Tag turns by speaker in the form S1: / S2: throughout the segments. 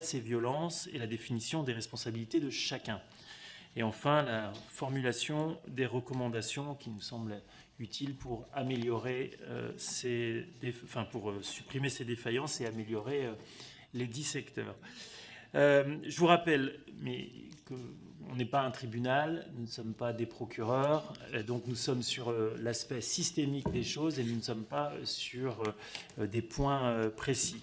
S1: ces violences et la définition des responsabilités de chacun. Et enfin, la formulation des recommandations qui nous semblent utiles pour améliorer pour supprimer ces défaillances et améliorer les 10 secteurs. Je vous rappelle qu'on n'est pas un tribunal, nous ne sommes pas des procureurs, donc nous sommes sur l'aspect systémique des choses et nous ne sommes pas sur des points précis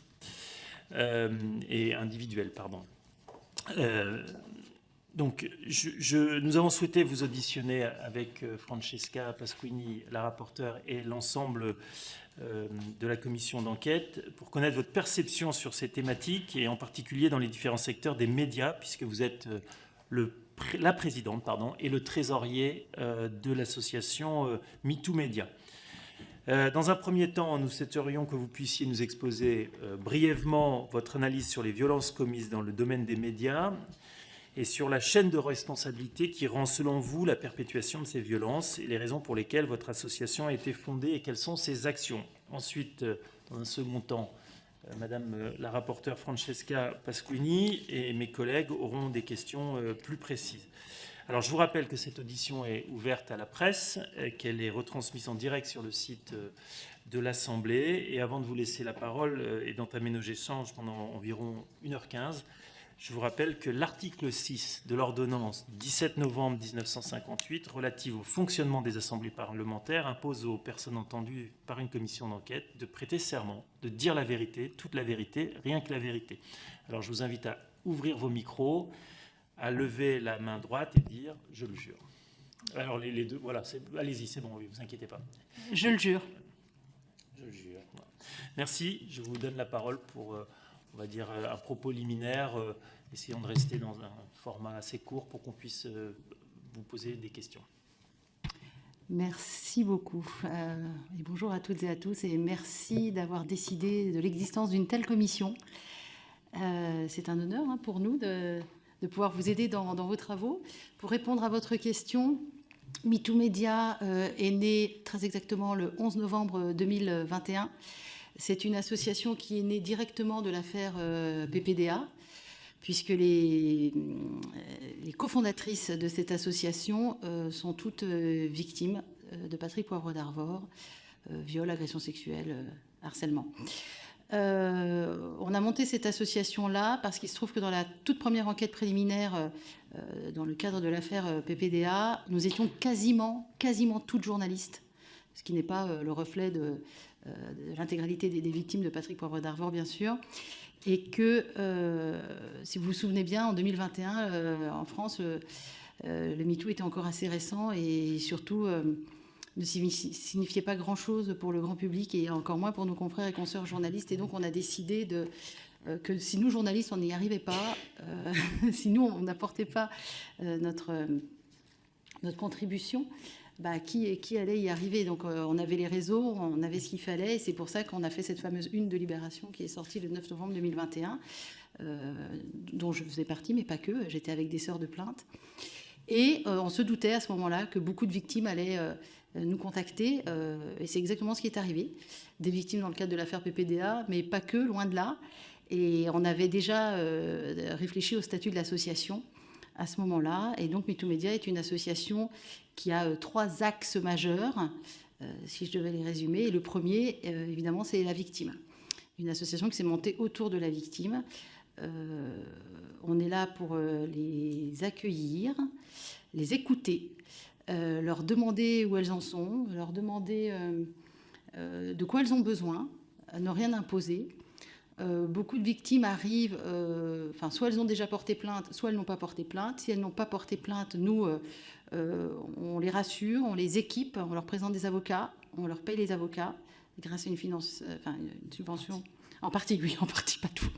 S1: et individuels, pardon. Donc, nous avons souhaité vous auditionner avec Francesca Pasquini, la rapporteure, et l'ensemble de la commission d'enquête pour connaître votre perception sur ces thématiques et en particulier dans les différents secteurs des médias, puisque vous êtes la présidente et le trésorier de l'association MeTooMédia. Dans un premier temps, nous souhaiterions que vous puissiez nous exposer brièvement votre analyse sur les violences commises dans le domaine des médias et sur la chaîne de responsabilité qui rend, selon vous, la perpétuation de ces violences et les raisons pour lesquelles votre association a été fondée et quelles sont ses actions. Ensuite, dans un second temps, Madame la rapporteure Francesca Pasquini et mes collègues auront des questions plus précises. Alors, je vous rappelle que cette audition est ouverte à la presse, qu'elle est retransmise en direct sur le site de l'Assemblée. Et avant de vous laisser la parole et d'entamer nos échanges pendant environ 1h15, je vous rappelle que l'article 6 de l'ordonnance 17 novembre 1958 relative au fonctionnement des assemblées parlementaires impose aux personnes entendues par une commission d'enquête de prêter serment, de dire la vérité, toute la vérité, rien que la vérité. Alors je vous invite à ouvrir vos micros, à lever la main droite et dire « je le jure ». Alors les deux, voilà, allez-y, c'est bon, oui, vous inquiétez pas.
S2: Je le jure.
S1: Je le jure. Voilà. Merci, je vous donne la parole pour... on va dire, un propos liminaire. Essayons de rester dans un format assez court pour qu'on puisse vous poser des questions.
S2: Merci beaucoup. Et bonjour à toutes et à tous. Et merci d'avoir décidé de l'existence d'une telle commission. C'est un honneur pour nous de pouvoir vous aider dans vos travaux. Pour répondre à votre question, MeTooMédia est né très exactement le 11 novembre 2021. C'est une association qui est née directement de l'affaire PPDA, puisque les cofondatrices de cette association sont toutes victimes de Patrick Poivre d'Arvor, viol, agression sexuelle, harcèlement. On a monté cette association-là parce qu'il se trouve que dans la toute première enquête préliminaire, dans le cadre de l'affaire PPDA, nous étions quasiment toutes journalistes, ce qui n'est pas le reflet de l'intégralité des victimes de Patrick Poivre d'Arvor, bien sûr, et que, si vous vous souvenez bien, en 2021, en France, le MeToo était encore assez récent et surtout ne signifiait pas grand-chose pour le grand public et encore moins pour nos confrères et consoeurs journalistes. Et donc, on a décidé que si nous, journalistes, on n'y arrivait pas, si nous, on n'apportait pas notre contribution, qui allait y arriver. Donc on avait les réseaux, on avait ce qu'il fallait, et c'est pour ça qu'on a fait cette fameuse une de Libération qui est sortie le 9 novembre 2021, dont je faisais partie, mais pas que, j'étais avec des sœurs de plainte. Et on se doutait à ce moment-là que beaucoup de victimes allaient nous contacter, et c'est exactement ce qui est arrivé. Des victimes dans le cadre de l'affaire PPDA, mais pas que, loin de là. Et on avait déjà réfléchi au statut de l'association à ce moment-là. Et donc MeTooMédia est une association qui a 3 axes majeurs, si je devais les résumer. Et le premier, évidemment, c'est la victime. Une association qui s'est montée autour de la victime. On est là pour les accueillir, les écouter, leur demander où elles en sont, leur demander de quoi elles ont besoin, ne rien imposer. Beaucoup de victimes arrivent, soit elles ont déjà porté plainte, soit elles n'ont pas porté plainte. Si elles n'ont pas porté plainte, nous, on les rassure, on les équipe, on leur présente des avocats, on leur paye les avocats grâce à une subvention. En partie, oui, en partie, pas tout.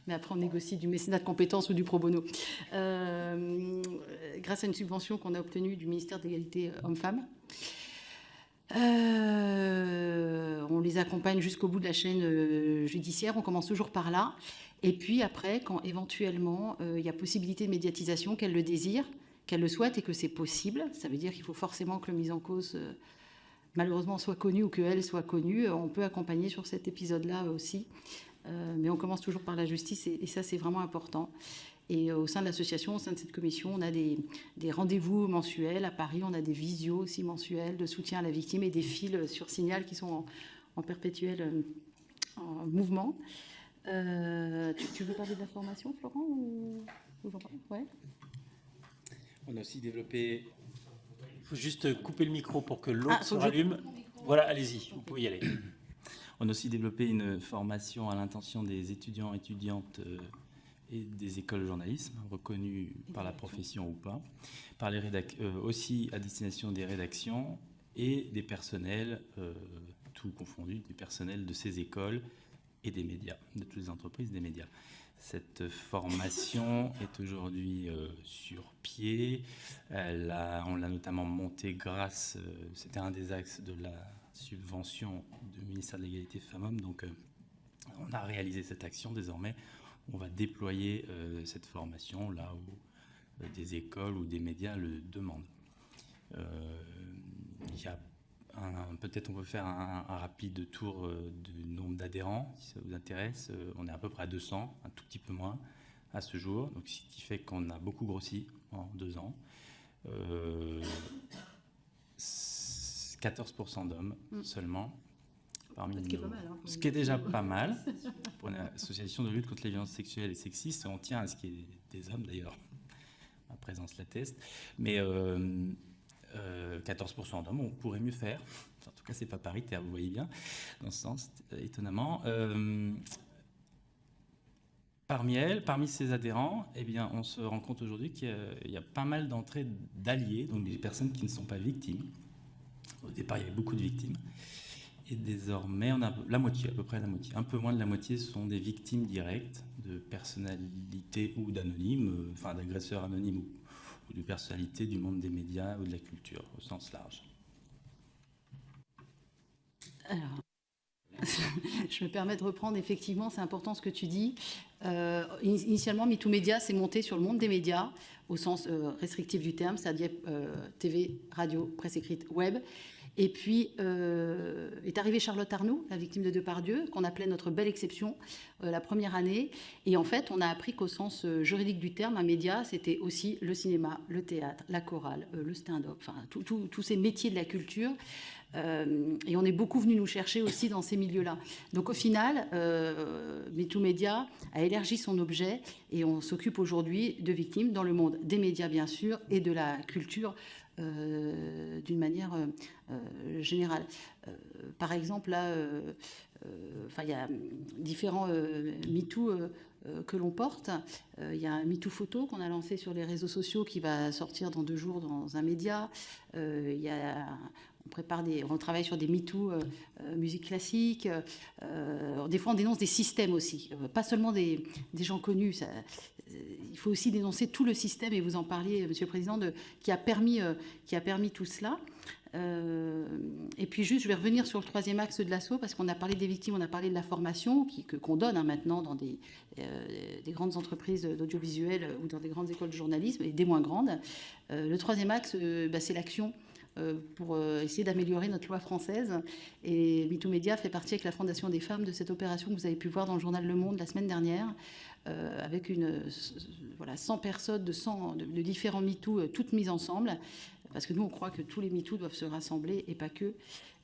S2: Mais après, on négocie du mécénat de compétences ou du pro bono. Grâce à une subvention qu'on a obtenue du ministère de l'égalité hommes-femmes. On les accompagne jusqu'au bout de la chaîne judiciaire. On commence toujours par là. Et puis après, quand éventuellement il y a possibilité de médiatisation, qu'elle le désire, qu'elle le souhaite et que c'est possible, ça veut dire qu'il faut forcément que le mis en cause malheureusement soit connu ou qu'elle soit connue, on peut accompagner sur cet épisode-là aussi mais on commence toujours par la justice, et ça, c'est vraiment important. Et au sein de l'association, au sein de cette commission, on a des rendez-vous mensuels. À Paris, on a des visios aussi mensuels de soutien à la victime et des fils sur Signal qui sont en perpétuel en mouvement. Tu veux parler de la formation, Florent, ou ouais.
S3: On a aussi développé...
S1: Il faut juste couper le micro pour que l'autre se rallume. Voilà, allez-y, vous pouvez y aller.
S3: On a aussi développé une formation à l'intention des étudiants et étudiantes et des écoles de journalisme, reconnues par la profession ou pas, par les aussi à destination des rédactions et des personnels, tout confondu, des personnels de ces écoles et des médias, de toutes les entreprises des médias. Cette formation est aujourd'hui sur pied. On l'a notamment montée grâce, c'était un des axes de la subvention du ministère de l'Égalité Femmes-Hommes. Donc, on a réalisé cette action. Désormais, on va déployer cette formation là où des écoles ou des médias le demandent. Il y a peut-être on peut faire un rapide tour du nombre d'adhérents, si ça vous intéresse. On est à peu près à 200, un tout petit peu moins à ce jour, donc ce qui fait qu'on a beaucoup grossi en 2 ans. 14% d'hommes seulement parmi nous. Ce qui est déjà pas mal pour une association de lutte contre les violences sexuelles et sexistes. On tient à ce qu'il y ait des hommes d'ailleurs, ma présence l'atteste, mais 14% d'hommes, on pourrait mieux faire. En tout cas, c'est pas paritaire, vous voyez bien, dans ce sens, étonnamment. Parmi ces adhérents, eh bien, on se rend compte aujourd'hui qu'il y a pas mal d'entrées d'alliés, donc des personnes qui ne sont pas victimes. Au départ, il y avait beaucoup de victimes. Et désormais, on a la moitié, à peu près la moitié. Un peu moins de la moitié sont des victimes directes de personnalités ou d'anonymes, enfin d'agresseurs anonymes ou de personnalités du monde des médias ou de la culture, au sens large.
S2: Alors, je me permets de reprendre, effectivement, c'est important ce que tu dis. Initialement, MeToo Média s'est monté sur le monde des médias, au sens restrictif du terme, c'est-à-dire TV, radio, presse écrite, web. Et puis est arrivée Charlotte Arnoult, la victime de Depardieu, qu'on appelait notre belle exception la première année. Et en fait, on a appris qu'au sens juridique du terme, un média, c'était aussi le cinéma, le théâtre, la chorale, le stand-up, enfin tous ces métiers de la culture. Et on est beaucoup venu nous chercher aussi dans ces milieux-là. Donc au final, MeToo Média a élargi son objet et on s'occupe aujourd'hui de victimes dans le monde des médias, bien sûr, et de la culture d'une manière générale. Par exemple, là, il y a différents MeToo que l'on porte. Il y a un MeToo photo qu'on a lancé sur les réseaux sociaux qui va sortir dans 2 jours dans un média. Il y a... On travaille sur des MeToo musique classique. Des fois, on dénonce des systèmes aussi, pas seulement des gens connus. Il faut aussi dénoncer tout le système, et vous en parliez, Monsieur le Président, qui a permis tout cela. Et puis juste, je vais revenir sur le 3e axe de l'assaut, parce qu'on a parlé des victimes, on a parlé de la formation qu'on donne maintenant dans des grandes entreprises d'audiovisuel ou dans des grandes écoles de journalisme, et des moins grandes. Le 3e axe, c'est l'action pour essayer d'améliorer notre loi française. Et MeToo Média fait partie avec la Fondation des femmes de cette opération que vous avez pu voir dans le journal Le Monde la semaine dernière, avec 100 personnes de différents MeToo, toutes mises ensemble, parce que nous, on croit que tous les MeToo doivent se rassembler, et pas que.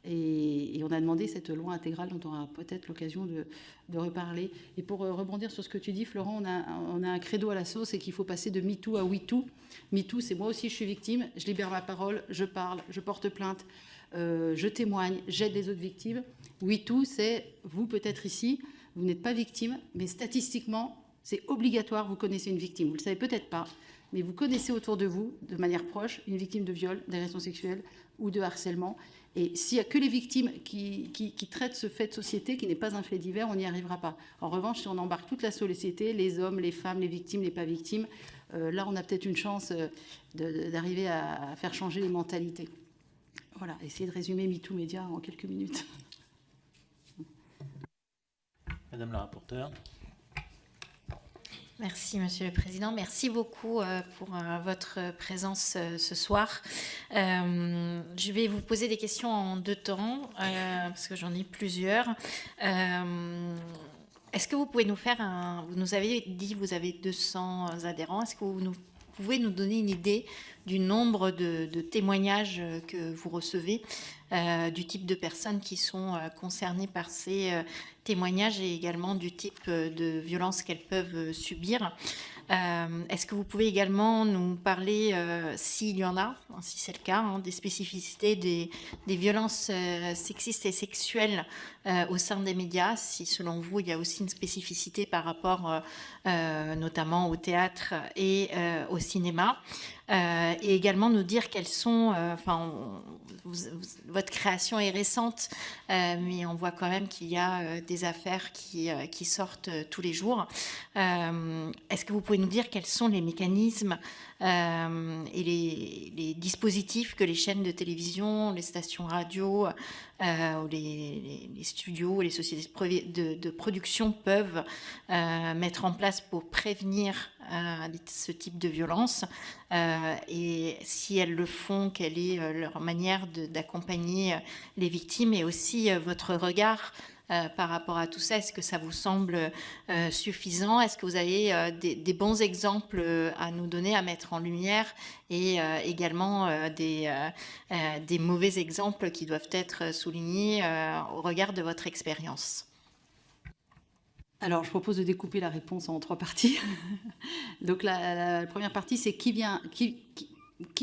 S2: Et on a demandé cette loi intégrale dont on aura peut-être l'occasion de reparler. Et pour rebondir sur ce que tu dis, Florent, on a un credo à la sauce, et qu'il faut passer de MeToo à WeToo. MeToo, c'est moi aussi je suis victime, je libère ma parole, je parle, je porte plainte, je témoigne, j'aide les autres victimes. WeToo, c'est vous peut-être ici, vous n'êtes pas victime, mais statistiquement, c'est obligatoire, vous connaissez une victime. Vous ne le savez peut-être pas, mais vous connaissez autour de vous, de manière proche, une victime de viol, d'agression sexuelle ou de harcèlement. Et s'il n'y a que les victimes qui traitent ce fait de société, qui n'est pas un fait divers, on n'y arrivera pas. En revanche, si on embarque toute la société, les hommes, les femmes, les victimes, les pas victimes, là, on a peut-être une chance d'arriver à faire changer les mentalités. Voilà, essayer de résumer MeToo Média en quelques minutes.
S1: Madame la rapporteure.
S4: Merci, Monsieur le Président. Merci beaucoup pour votre présence ce soir. Je vais vous poser des questions en 2 temps, parce que j'en ai plusieurs. Est-ce que vous pouvez nous faire vous nous avez dit vous avez 200 adhérents. Est-ce que vous pouvez nous donner une idée du nombre de témoignages que vous recevez, du type de personnes qui sont concernées par ces témoignages et également du type de violence qu'elles peuvent subir? Est-ce que vous pouvez également nous parler, s'il y en a, si c'est le cas, des spécificités des violences sexistes et sexuelles au sein des médias, si selon vous il y a aussi une spécificité par rapport notamment au théâtre et au cinéma, et également nous dire quelles sont, votre création est récente, mais on voit quand même qu'il y a des affaires qui sortent tous les jours. Est-ce que vous pouvez nous dire quels sont les mécanismes et les dispositifs que les chaînes de télévision, les stations radio, ou les studios, les sociétés de production peuvent mettre en place pour prévenir ce type de violence, et si elles le font, quelle est leur manière d'accompagner les victimes, et aussi votre regard par rapport à tout ça? Est-ce que ça vous semble suffisant? Est-ce que vous avez des bons exemples à nous donner, à mettre en lumière, et également des mauvais exemples qui doivent être soulignés au regard de votre expérience?
S2: Alors, je propose de découper la réponse en 3 parties. Donc, la première partie, c'est qui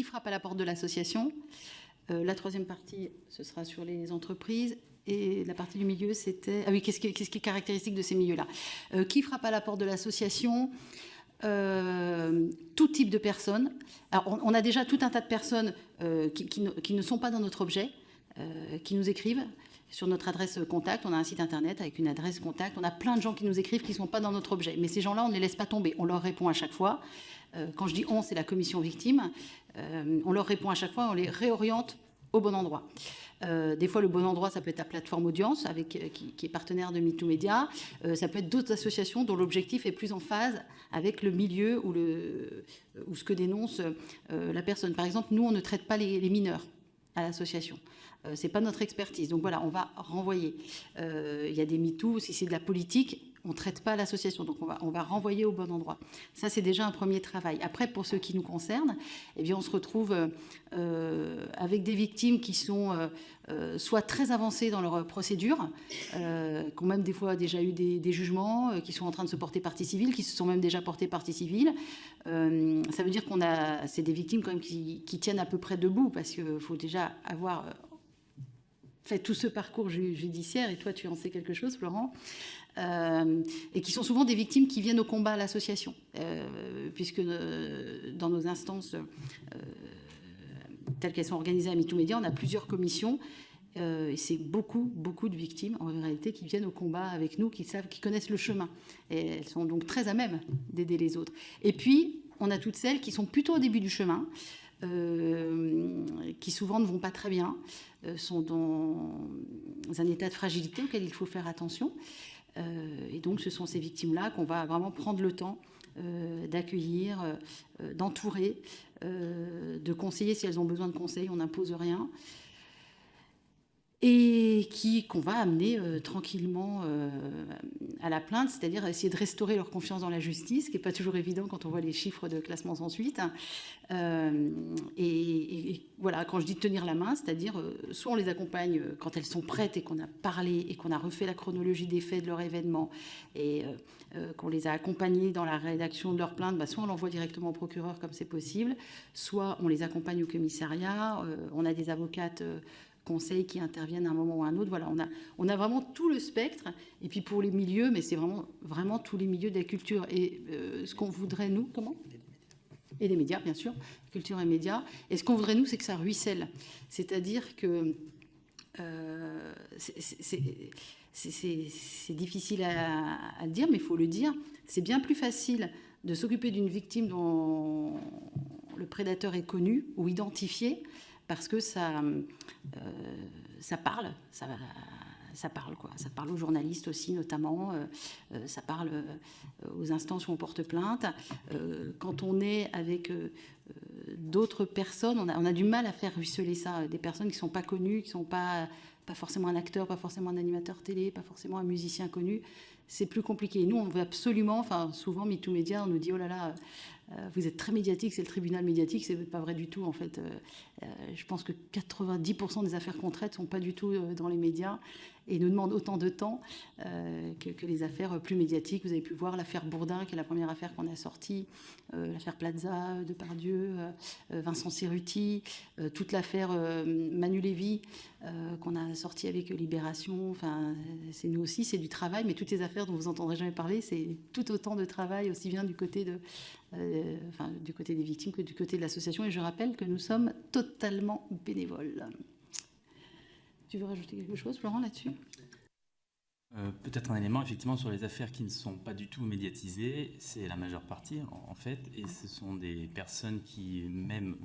S2: frappe à la porte de l'association. La 3e partie, ce sera sur les entreprises. Et la partie du milieu, c'était... Ah oui, qu'est-ce qui est caractéristique de ces milieux-là? Qui frappe à la porte de l'association? Tout type de personnes. Alors, on a déjà tout un tas de personnes qui ne sont pas dans notre objet, qui nous écrivent sur notre adresse contact. On a un site internet avec une adresse contact. On a plein de gens qui nous écrivent qui ne sont pas dans notre objet. Mais ces gens-là, on ne les laisse pas tomber. On leur répond à chaque fois. Quand je dis on, c'est la commission victime. On leur répond à chaque fois. On les réoriente au bon endroit. Des fois, le bon endroit, ça peut être la plateforme Audience, qui est partenaire de MeTooMédia. Ça peut être d'autres associations dont l'objectif est plus en phase avec le milieu ou ce que dénonce la personne. Par exemple, nous, on ne traite pas les mineurs à l'association. C'est pas notre expertise. Donc voilà, on va renvoyer. Il y a des MeToo, si c'est de la politique, on ne traite pas l'association. Donc on va renvoyer au bon endroit. Ça, c'est déjà un premier travail. Après, pour ce qui nous concerne, eh bien, on se retrouve avec des victimes qui sont soit très avancées dans leur procédure, qui ont même des fois déjà eu des jugements, qui sont en train de se porter partie civile, qui se sont même déjà portées partie civile. Ça veut dire c'est des victimes quand même qui tiennent à peu près debout, parce qu'il faut déjà avoir fait tout ce parcours judiciaire, et toi tu en sais quelque chose, Florent, et qui sont souvent des victimes qui viennent au combat à l'association, puisque dans nos instances telles qu'elles sont organisées à MeTooMédia, on a plusieurs commissions, et c'est beaucoup de victimes en réalité qui viennent au combat avec nous, qui connaissent le chemin, et elles sont donc très à même d'aider les autres. Et puis on a toutes celles qui sont plutôt au début du chemin, qui souvent ne vont pas très bien, sont dans un état de fragilité auquel il faut faire attention. Et donc ce sont ces victimes-là qu'on va vraiment prendre le temps d'accueillir, d'entourer, de conseiller si elles ont besoin de conseils, on n'impose rien. Et qu'on va amener tranquillement à la plainte, c'est-à-dire essayer de restaurer leur confiance dans la justice, ce qui n'est pas toujours évident quand on voit les chiffres de classement sans suite. Et voilà, quand je dis tenir la main, c'est-à-dire soit on les accompagne quand elles sont prêtes et qu'on a parlé et qu'on a refait la chronologie des faits de leur événement, et qu'on les a accompagnées dans la rédaction de leur plainte, soit on l'envoie directement au procureur comme c'est possible, soit on les accompagne au commissariat, on a des avocates conseils qui interviennent à un moment ou à un autre. Voilà, on a vraiment tout le spectre. Et puis pour les milieux, mais c'est vraiment tous les milieux de la culture. Et ce qu'on voudrait, nous, et des médias, bien sûr, culture et médias. Et ce qu'on voudrait, nous, c'est que ça ruisselle. C'est-à-dire que c'est difficile à le dire, mais il faut le dire. C'est bien plus facile de s'occuper d'une victime dont le prédateur est connu ou identifié, parce que ça parle, ça parle, quoi. Ça parle aux journalistes aussi, notamment. Ça parle aux instances où on porte plainte. Quand on est avec d'autres personnes, on a du mal à faire ruisseler ça. Des personnes qui ne sont pas connues, qui ne sont pas pas forcément un acteur, pas forcément un animateur télé, pas forcément un musicien connu. C'est plus compliqué. Nous, on veut absolument, enfin souvent MeToo Média, on nous dit oh là là, vous êtes très médiatique, c'est le tribunal médiatique, c'est pas vrai du tout en fait. Je pense que 90% des affaires qu'on traite sont pas du tout dans les médias et nous demandent autant de temps que les affaires plus médiatiques. Vous avez pu voir l'affaire Bourdin, qui est la première affaire qu'on a sortie, l'affaire Plaza, Depardieu, Vincent Cerruti, toute l'affaire Manu Lévy qu'on a sortie avec Libération. Enfin, c'est nous aussi, c'est du travail, mais toutes ces affaires dont vous entendrez jamais parler, c'est tout autant de travail, aussi bien du côté du côté des victimes que du côté de l'association. Et je rappelle que nous sommes totalement bénévoles. Tu veux rajouter quelque chose, Florent, là-dessus ?
S3: Peut-être un élément, effectivement, sur les affaires qui ne sont pas du tout médiatisées, c'est la majeure partie, en fait, et ce sont des personnes qui, même,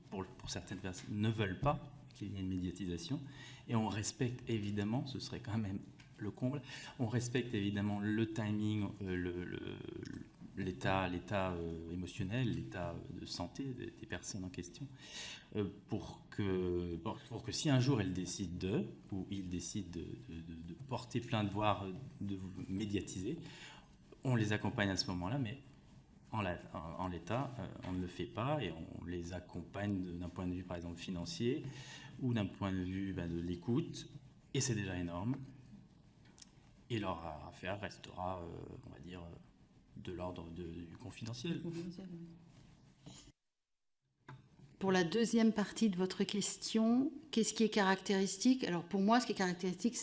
S3: pour certaines personnes, ne veulent pas qu'il y ait une médiatisation, et on respecte évidemment, ce serait quand même le comble, on respecte évidemment le timing, l'état émotionnel, l'état de santé des personnes en question, pour que si un jour elle décide ou il décide de porter plainte, voire de médiatiser, on les accompagne à ce moment-là, mais en l'état, on ne le fait pas et on les accompagne d'un point de vue, par exemple, financier ou d'un point de vue de l'écoute, et c'est déjà énorme. Et leur affaire restera, on va dire, de l'ordre du confidentiel.
S2: Pour la deuxième partie de votre question, qu'est-ce qui est caractéristique ? Alors pour moi, ce qui est caractéristique,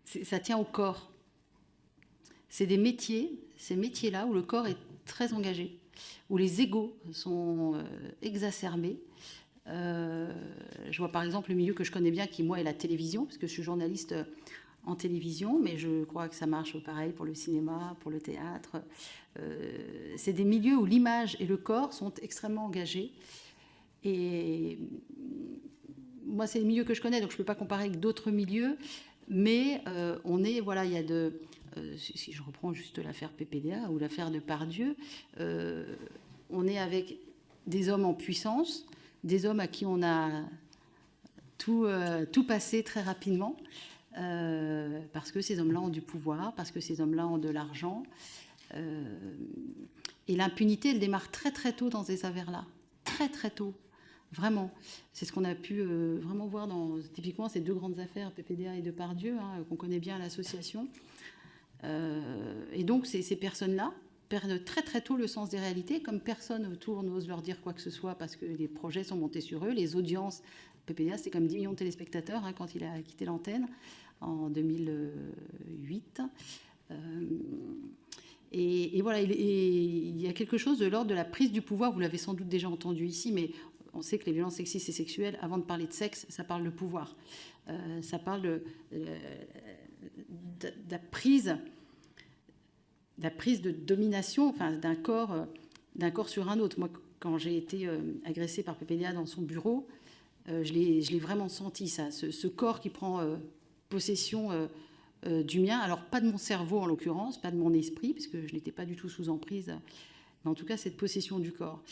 S2: ça tient au corps. C'est des métiers, ces métiers-là où le corps est très engagé, où les égos sont exacerbés. Je vois par exemple le milieu que je connais bien, qui moi est la télévision, parce que je suis journaliste en télévision, mais je crois que ça marche pareil pour le cinéma, pour le théâtre. C'est des milieux où l'image et le corps sont extrêmement engagés. Et moi, c'est les milieux que je connais, donc je ne peux pas comparer avec d'autres milieux, mais on est, voilà, il y a si je reprends juste l'affaire PPDA ou l'affaire Depardieu, on est avec des hommes en puissance, des hommes à qui on a tout passé très rapidement, parce que ces hommes-là ont du pouvoir, parce que ces hommes-là ont de l'argent. Et l'impunité, elle démarre très très tôt dans ces affaires-là. Très très tôt. Vraiment. C'est ce qu'on a pu vraiment voir dans typiquement ces deux grandes affaires, PPDA et Depardieu, qu'on connaît bien à l'association. Et donc ces personnes-là perdent très très tôt le sens des réalités, comme personne autour n'ose leur dire quoi que ce soit parce que les projets sont montés sur eux, les audiences. PPDA, c'était comme 10 millions de téléspectateurs quand il a quitté l'antenne en 2008. Et voilà, il y a quelque chose de l'ordre de la prise du pouvoir. Vous l'avez sans doute déjà entendu ici, mais on sait que les violences sexistes et sexuelles, avant de parler de sexe, ça parle de pouvoir. Ça parle de la prise de domination, enfin, d'un corps sur un autre. Moi, quand j'ai été agressée par PPDA dans son bureau, je l'ai vraiment senti, ça, ce corps qui prend possession du mien. Alors, pas de mon cerveau en l'occurrence, pas de mon esprit, parce que je n'étais pas du tout sous emprise, mais en tout cas, cette possession du corps.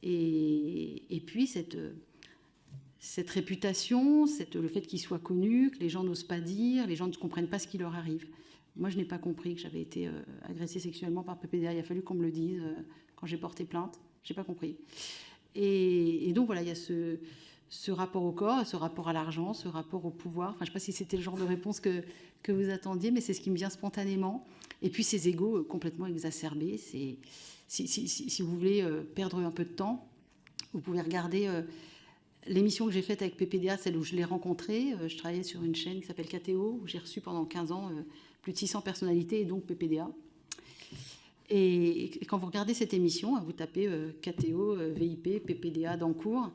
S2: Et puis, cette réputation, le fait qu'il soit connu, que les gens n'osent pas dire, les gens ne comprennent pas ce qui leur arrive. Moi, je n'ai pas compris que j'avais été agressée sexuellement par PPDA. Il a fallu qu'on me le dise quand j'ai porté plainte. Je n'ai pas compris. Et donc, voilà, il y a ce rapport au corps, ce rapport à l'argent, ce rapport au pouvoir. Enfin, je ne sais pas si c'était le genre de réponse que vous attendiez, mais c'est ce qui me vient spontanément. Et puis, ces égos complètement exacerbés. Si vous voulez perdre un peu de temps, vous pouvez regarder l'émission que j'ai faite avec PPDA, celle où je l'ai rencontré. Je travaillais sur une chaîne qui s'appelle KTO, où j'ai reçu pendant 15 ans plus de 600 personnalités, et donc PPDA. Et quand vous regardez cette émission, vous tapez KTO, VIP, PPDA d'Ancourt.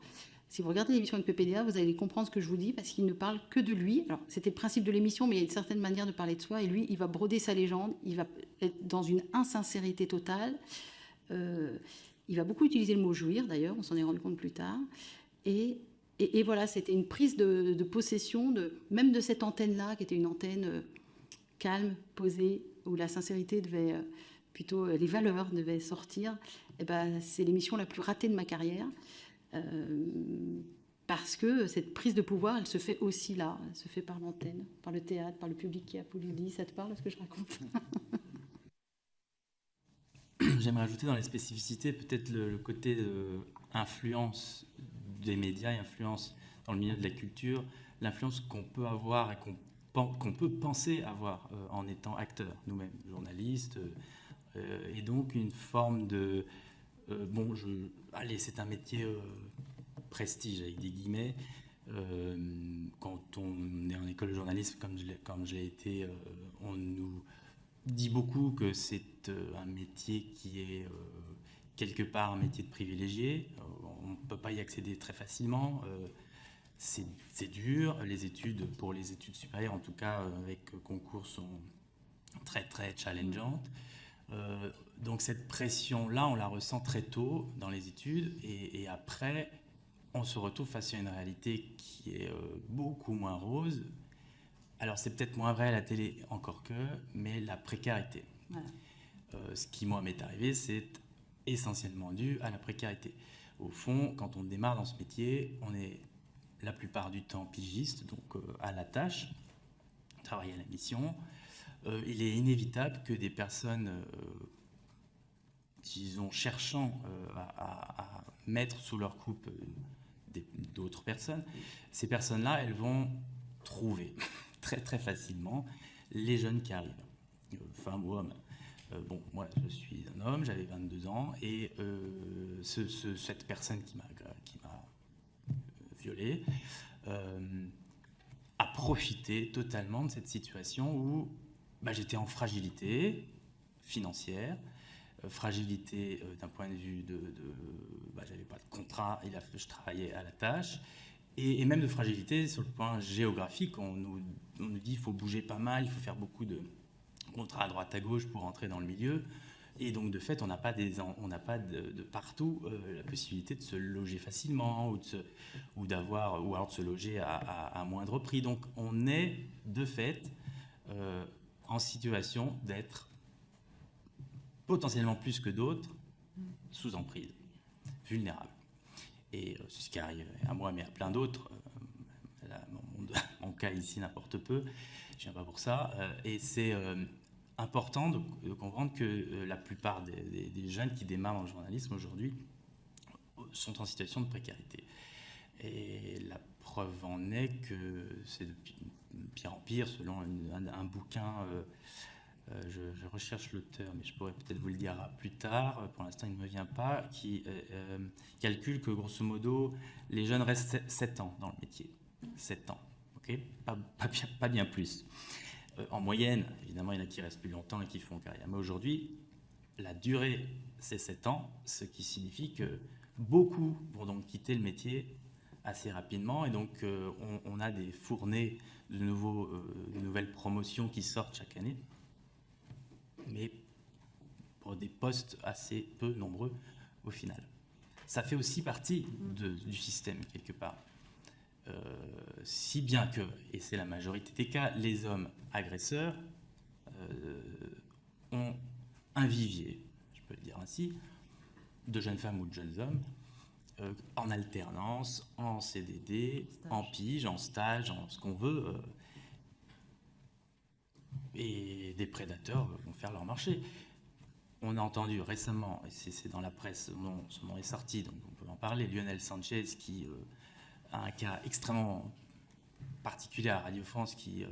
S2: Si vous regardez l'émission avec PPDA, vous allez comprendre ce que je vous dis, parce qu'il ne parle que de lui. Alors, c'était le principe de l'émission, mais il y a une certaine manière de parler de soi. Et lui, il va broder sa légende. Il va être dans une insincérité totale. Il va beaucoup utiliser le mot jouir, d'ailleurs. On s'en est rendu compte plus tard. Et voilà, c'était une prise de possession, même de cette antenne-là, qui était une antenne calme, posée, où la sincérité devait... plutôt les valeurs devaient sortir. Et ben, c'est l'émission la plus ratée de ma carrière. parce que cette prise de pouvoir, elle se fait aussi là, elle se fait par l'antenne, par le théâtre, par le public qui applaudit. Ça te parle, ce que je raconte?
S3: J'aimerais ajouter dans les spécificités peut-être le côté influence des médias et influence dans le milieu de la culture, l'influence qu'on peut avoir et qu'on peut penser avoir en étant acteur, nous-mêmes, journalistes, et donc une forme de... allez, c'est un métier prestige, avec des guillemets. Quand on est en école de journalisme, comme j'ai été, on nous dit beaucoup que c'est un métier qui est quelque part un métier de privilégié. On ne peut pas y accéder très facilement. C'est dur. Les études, pour les études supérieures, en tout cas avec concours, sont très très challengeantes. Donc cette pression-là, on la ressent très tôt dans les études et après, on se retrouve face à une réalité qui est beaucoup moins rose. Alors c'est peut-être moins vrai à la télé encore que, mais la précarité. Voilà. Ce qui moi m'est arrivé, c'est essentiellement dû à la précarité. Au fond, quand on démarre dans ce métier, on est la plupart du temps pigiste, donc à la tâche, travailler à la mission. Il est inévitable que des personnes, disons, cherchant à mettre sous leur coupe d'autres personnes, ces personnes-là, elles vont trouver très très facilement les jeunes qui arrivent, femmes ou hommes. Bon, moi je suis un homme, j'avais 22 ans, et cette personne qui m'a violé a profité totalement de cette situation où j'étais en fragilité financière, fragilité d'un point de vue j'avais pas de contrat, je travaillais à la tâche, et même de fragilité sur le point géographique. On nous dit qu'il faut bouger pas mal, il faut faire beaucoup de contrats à droite à gauche pour entrer dans le milieu, et donc de fait on n'a pas de partout la possibilité de se loger facilement ou alors de se loger à moindre prix. Donc on est de fait en situation d'être potentiellement plus que d'autres sous emprise, vulnérable. Et c'est ce qui arrive à moi, mais à plein d'autres. Mon cas ici n'importe peu, je viens pas pour ça. Et c'est important de comprendre que la plupart des jeunes qui démarrent dans le journalisme aujourd'hui sont en situation de précarité. Et la preuve en est que c'est de pire en pire, selon un bouquin. Je recherche l'auteur, mais je pourrais peut-être vous le dire plus tard. Pour l'instant, il ne me vient pas. Qui calcule que, grosso modo, les jeunes restent 7 ans dans le métier. 7 ans, ok, pas bien plus. En moyenne, évidemment, il y en a qui restent plus longtemps et qui font carrière. Mais aujourd'hui, la durée, c'est 7 ans, ce qui signifie que beaucoup vont donc quitter le métier assez rapidement. Et donc, on a des fournées de nouvelles promotions qui sortent chaque année, mais pour des postes assez peu nombreux au final. Ça fait aussi partie du système, quelque part. Si bien que, et c'est la majorité des cas, les hommes agresseurs ont un vivier, je peux le dire ainsi, de jeunes femmes ou de jeunes hommes, en alternance, en CDD, en pige, en stage, en ce qu'on veut, et des prédateurs vont faire leur marché. On a entendu récemment, et c'est dans la presse, son nom est sorti, donc on peut en parler, Lionel Sanchez, qui a un cas extrêmement particulier à Radio France, qui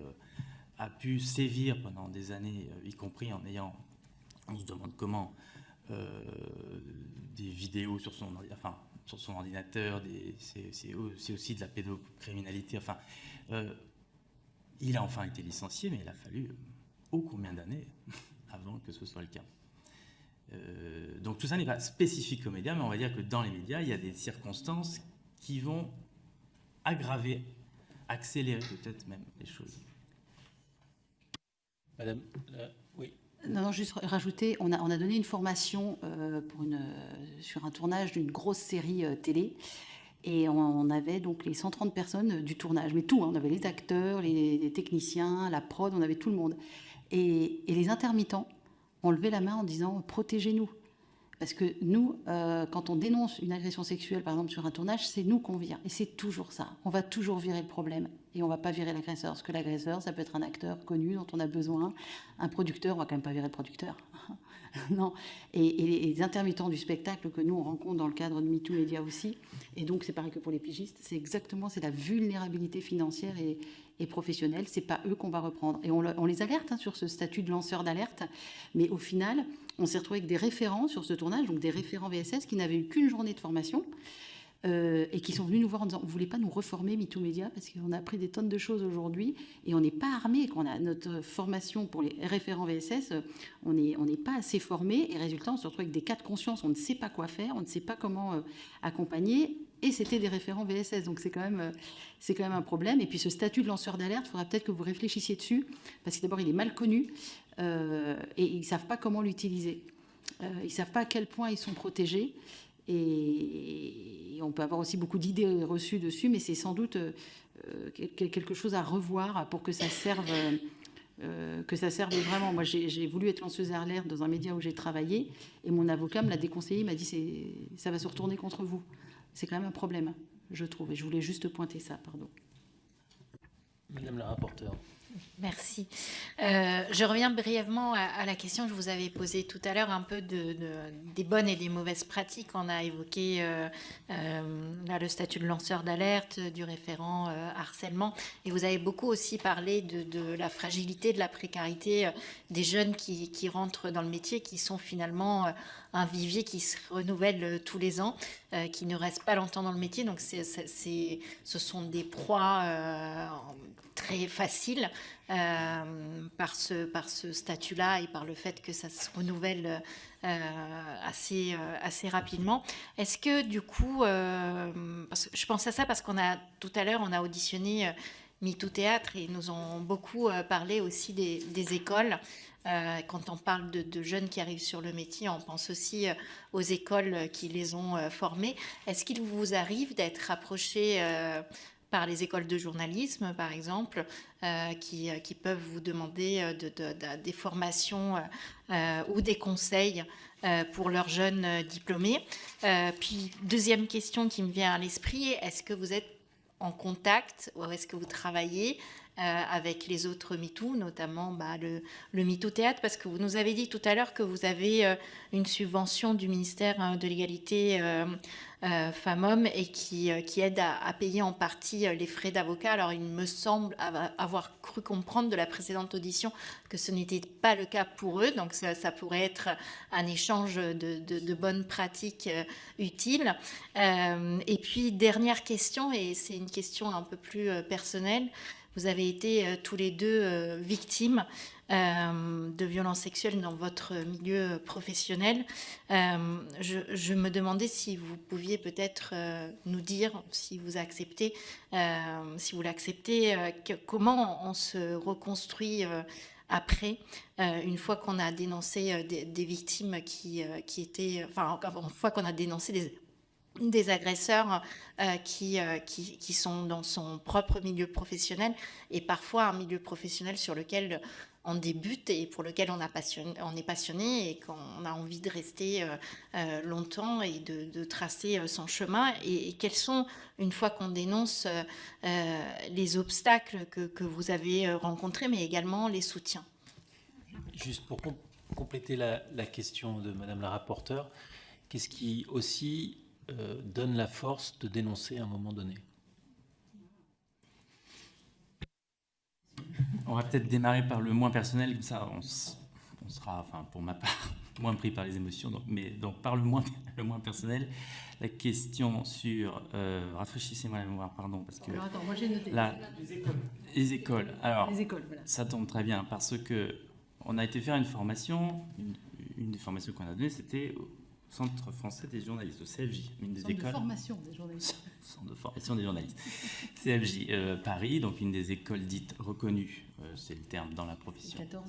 S3: a pu sévir pendant des années, y compris en ayant, on se demande comment, des vidéos sur son ordinateur, c'est aussi de la pédocriminalité. Enfin, il a enfin été licencié, mais il a fallu combien d'années avant que ce soit le cas. Donc tout ça n'est pas spécifique aux médias, mais on va dire que dans les médias, il y a des circonstances qui vont aggraver, accélérer peut-être même les choses.
S1: Madame, oui.
S2: Non, juste rajouter, on a donné une formation sur un tournage d'une grosse série télé. Et on avait donc les 130 personnes du tournage, mais tout, on avait les acteurs, les techniciens, la prod, on avait tout le monde. Et les intermittents ont levé la main en disant « protégez-nous ». Parce que nous, quand on dénonce une agression sexuelle, par exemple sur un tournage, c'est nous qu'on vire. Et c'est toujours ça. On va toujours virer le problème. Et on ne va pas virer l'agresseur. Parce que l'agresseur, ça peut être un acteur connu dont on a besoin. Un producteur, on ne va quand même pas virer le producteur. Non. Et les intermittents du spectacle que nous, on rencontre dans le cadre de MeToo Média aussi. Et donc, c'est pareil que pour les pigistes. C'est la vulnérabilité financière et professionnelle. Ce n'est pas eux qu'on va reprendre. Et on les alerte sur ce statut de lanceur d'alerte. Mais au final, on s'est retrouvé avec des référents sur ce tournage, donc des référents VSS qui n'avaient eu qu'une journée de formation et qui sont venus nous voir en disant « On ne voulait pas nous reformer MeToo Média parce qu'on a appris des tonnes de choses aujourd'hui et on n'est pas armés, qu'on a notre formation pour les référents VSS, on n'est pas assez formés et résultat, on se retrouve avec des cas de conscience, on ne sait pas quoi faire, on ne sait pas comment accompagner et c'était des référents VSS, donc c'est quand même un problème. Et puis ce statut de lanceur d'alerte, il faudra peut-être que vous réfléchissiez dessus parce que d'abord, il est mal connu et ils ne savent pas comment l'utiliser. Ils ne savent pas à quel point ils sont protégés. Et on peut avoir aussi beaucoup d'idées reçues dessus, mais c'est sans doute quelque chose à revoir pour que ça serve vraiment. Moi, j'ai voulu être lanceuse d'alerte dans un média où j'ai travaillé, et mon avocat me l'a déconseillé, il m'a dit ça va se retourner contre vous. C'est quand même un problème, je trouve, et je voulais juste pointer ça, pardon.
S1: Madame la rapporteure.
S4: Merci. Je reviens brièvement à la question que je vous avais posée tout à l'heure, un peu des bonnes et des mauvaises pratiques. On a évoqué là, le statut de lanceur d'alerte, du référent harcèlement, et vous avez beaucoup aussi parlé de la fragilité, de la précarité des jeunes qui rentrent dans le métier, qui sont finalement un vivier qui se renouvelle tous les ans, qui ne restent pas longtemps dans le métier. Donc ce sont des proies très facile par ce statut-là et par le fait que ça se renouvelle assez rapidement. Est-ce que du coup, parce que je pense à ça parce tout à l'heure, on a auditionné MeToo Théâtre et ils nous ont beaucoup parlé aussi des écoles. Quand on parle de jeunes qui arrivent sur le métier, on pense aussi aux écoles qui les ont formés. Est-ce qu'il vous arrive d'être approché par les écoles de journalisme, par exemple, qui peuvent vous demander des formations ou des conseils pour leurs jeunes diplômés. Puis, deuxième question qui me vient à l'esprit, est-ce que vous êtes en contact ou est-ce que vous travaillez avec les autres MeToo, notamment le MeToo Théâtre, parce que vous nous avez dit tout à l'heure que vous avez une subvention du ministère de l'égalité femmes-hommes et qui aide à payer en partie les frais d'avocat. Alors il me semble avoir cru comprendre de la précédente audition que ce n'était pas le cas pour eux, donc ça pourrait être un échange de bonnes pratiques utiles. Et puis dernière question, et c'est une question un peu plus personnelle. Vous avez été tous les deux victimes de violences sexuelles dans votre milieu professionnel. Je me demandais si vous pouviez peut-être nous dire, si vous l'acceptez, comment on se reconstruit après, une fois qu'on a dénoncé des victimes qui étaient... Enfin, une fois qu'on a dénoncé des agresseurs qui sont dans son propre milieu professionnel et parfois un milieu professionnel sur lequel on débute et pour lequel on est passionné et qu'on a envie de rester longtemps et de tracer son chemin. Et quels sont, une fois qu'on dénonce, les obstacles que vous avez rencontrés, mais également les soutiens?
S1: Juste pour compléter la question de Madame la rapporteure, qu'est-ce qui aussi donne la force de dénoncer à un moment donné?
S3: On va peut-être démarrer par le moins personnel, comme ça on sera, enfin pour ma part, moins pris par les émotions. Donc par le moins personnel, la question sur... rafraîchissez-moi la mémoire, pardon, parce que...
S2: Alors attends, moi j'ai noté.
S3: Les écoles. Alors,
S2: les écoles, voilà.
S3: Ça tombe très bien, parce que on a été faire une formation, une des formations qu'on a données, c'était au Centre français des journalistes, au CFJ, une des écoles...
S2: de formation des journalistes.
S3: Centre de formation des journalistes. CFJ Paris, donc une des écoles dites reconnues, c'est le terme dans la profession.
S2: 14.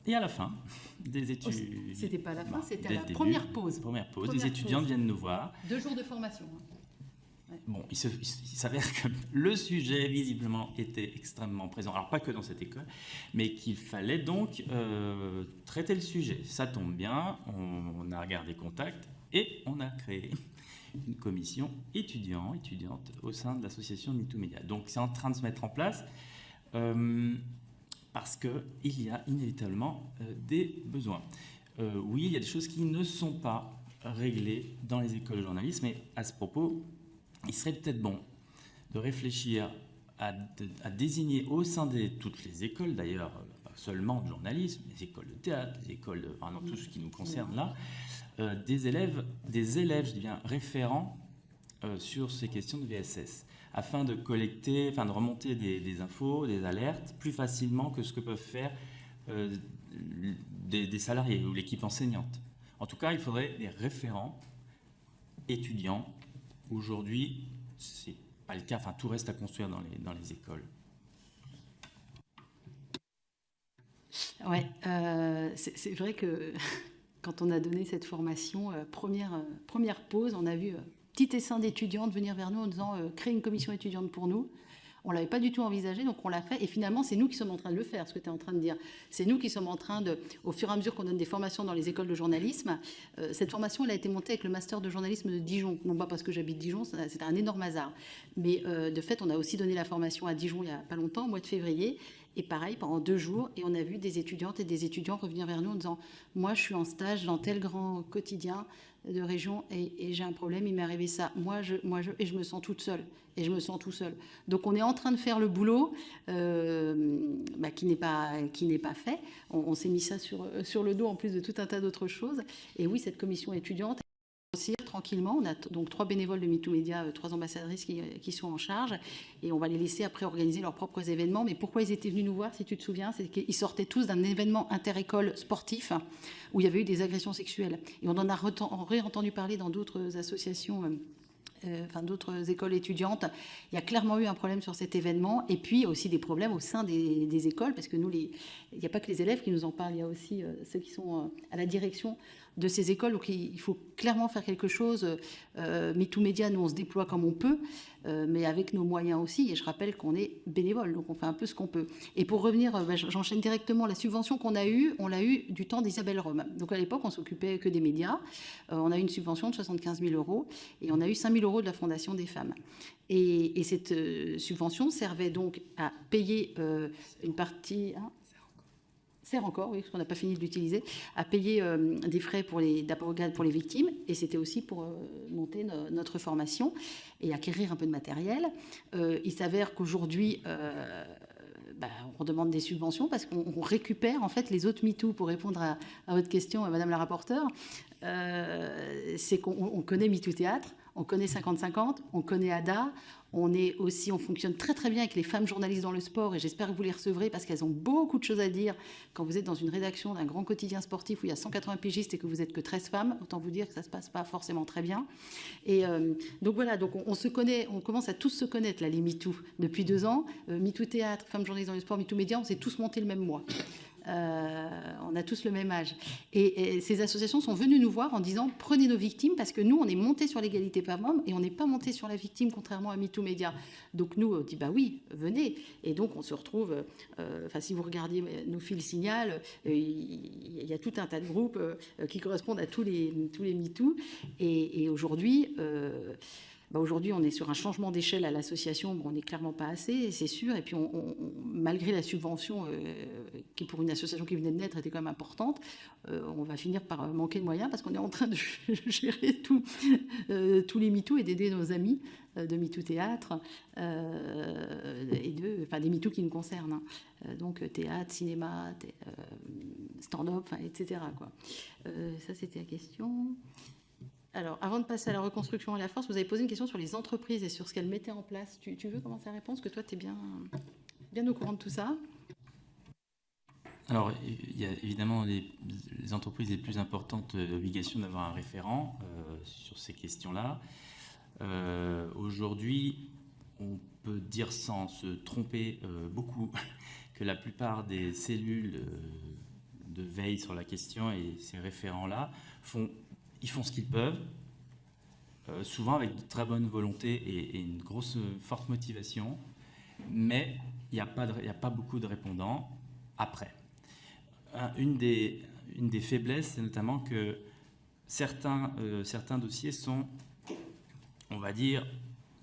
S3: Et à la fin des études...
S2: C'était pas à la fin, c'était à la
S3: début,
S2: première pause.
S3: Des étudiantes viennent nous voir.
S2: 2 jours de formation.
S3: bon, il s'avère que le sujet, visiblement, était extrêmement présent. Alors, pas que dans cette école, mais qu'il fallait donc traiter le sujet. Ça tombe bien, on a regardé contact et on a créé une commission étudiante au sein de l'association MeTooMédia. Donc, c'est en train de se mettre en place parce qu'il y a inévitablement des besoins. Oui, il y a des choses qui ne sont pas réglées dans les écoles de journalisme, mais à ce propos, il serait peut-être bon de réfléchir à désigner au sein de toutes les écoles, d'ailleurs, pas seulement de journalisme, les écoles de théâtre, les écoles, dans tout ce qui nous concerne là, des élèves, je dis bien, référents sur ces questions de VSS, afin de collecter, de remonter des infos, des alertes, plus facilement que ce que peuvent faire des salariés ou l'équipe enseignante. En tout cas, il faudrait des référents étudiants. Aujourd'hui, ce n'est pas le cas, tout reste à construire dans les écoles.
S2: Ouais, c'est vrai que quand on a donné cette formation, première pause, on a vu petit essaim d'étudiantes venir vers nous en disant créer une commission étudiante pour nous. On ne l'avait pas du tout envisagé, donc on l'a fait. Et finalement, c'est nous qui sommes en train de le faire, ce que tu es en train de dire. C'est nous qui sommes en train de, au fur et à mesure qu'on donne des formations dans les écoles de journalisme, cette formation, elle a été montée avec le master de journalisme de Dijon. Non pas parce que j'habite Dijon, c'était un énorme hasard. Mais de fait, on a aussi donné la formation à Dijon il n'y a pas longtemps, au mois de février. Et pareil, pendant 2 jours, et on a vu des étudiantes et des étudiants revenir vers nous en disant « Moi, je suis en stage dans tel grand quotidien de région et j'ai un problème, il m'est arrivé ça. Et je me sens toute seule. Et je me sens tout seul. » Donc, on est en train de faire le boulot qui n'est pas fait. On s'est mis ça sur le dos en plus de tout un tas d'autres choses. Et oui, cette commission étudiante, tranquillement. On a donc 3 bénévoles de MeTooMédia, 3 ambassadrices qui sont en charge et on va les laisser après organiser leurs propres événements. Mais pourquoi ils étaient venus nous voir, si tu te souviens, c'est qu'ils sortaient tous d'un événement inter-école sportif où il y avait eu des agressions sexuelles. Et on en a réentendu parler dans d'autres associations, d'autres écoles étudiantes. Il y a clairement eu un problème sur cet événement et puis aussi des problèmes au sein des écoles parce que nous, il n'y a pas que les élèves qui nous en parlent, il y a aussi ceux qui sont à la direction de ces écoles. Donc il faut clairement faire quelque chose. MeTooMédia, nous on se déploie comme on peut, mais avec nos moyens aussi. Et je rappelle qu'on est bénévole, donc on fait un peu ce qu'on peut. Et pour revenir, j'enchaîne directement. La subvention qu'on a eue, on l'a eue du temps d'Isabelle Rome. Donc à l'époque, on s'occupait que des médias. On a eu une subvention de 75 000 € et on a eu 5 000 € de la Fondation des femmes. Et cette subvention servait donc à payer une partie... sert encore, oui, parce qu'on n'a pas fini de l'utiliser, à payer des frais d'abrogade pour les victimes, et c'était aussi pour monter notre formation et acquérir un peu de matériel. Il s'avère qu'aujourd'hui, on demande des subventions parce qu'on récupère en fait les autres MeToo. Pour répondre à votre question, Madame la rapporteure, c'est qu'on connaît MeToo Théâtre, on connaît 50-50, on connaît ADA, on fonctionne très très bien avec les femmes journalistes dans le sport et j'espère que vous les recevrez parce qu'elles ont beaucoup de choses à dire. Quand vous êtes dans une rédaction d'un grand quotidien sportif où il y a 180 pigistes et que vous n'êtes que 13 femmes, autant vous dire que ça ne se passe pas forcément très bien. Et donc voilà, donc on se connaît, on commence à tous se connaître là, les MeToo. Depuis 2 ans, MeToo Théâtre, femmes journalistes dans le sport, MeTooMédia, on s'est tous montés le même mois. On a tous le même âge. Et ces associations sont venues nous voir en disant « Prenez nos victimes » parce que nous, on est montés sur l'égalité femmes-hommes et on n'est pas montés sur la victime, contrairement à MeTooMédia. Donc nous, on dit « Bah oui, venez ». Et donc, on se retrouve... si vous regardiez nos fils Signal, il y a tout un tas de groupes qui correspondent à tous les MeToo. Et aujourd'hui... Aujourd'hui, on est sur un changement d'échelle à l'association. On n'est clairement pas assez, c'est sûr. Et puis, malgré la subvention qui, pour une association qui venait de naître, était quand même importante, on va finir par manquer de moyens parce qu'on est en train de gérer tous les MeToo et d'aider nos amis de MeToo Théâtre et des MeToo qui nous concernent. Donc, théâtre, cinéma, stand-up, etc. Ça, c'était la question. Alors, avant de passer à la reconstruction à la force, vous avez posé une question sur les entreprises et sur ce qu'elles mettaient en place. Tu veux commencer à répondre? Parce que toi, tu es bien au courant de tout ça.
S3: Alors, il y a évidemment les entreprises les plus importantes l'obligation d'avoir un référent sur ces questions-là. Aujourd'hui, on peut dire sans se tromper beaucoup que la plupart des cellules de veille sur la question et ces référents-là font ce qu'ils peuvent. souvent avec de très bonne volonté et une grosse, forte motivation, mais il n'y a pas beaucoup de répondants après. Une des faiblesses, c'est notamment que certains dossiers sont, on va dire,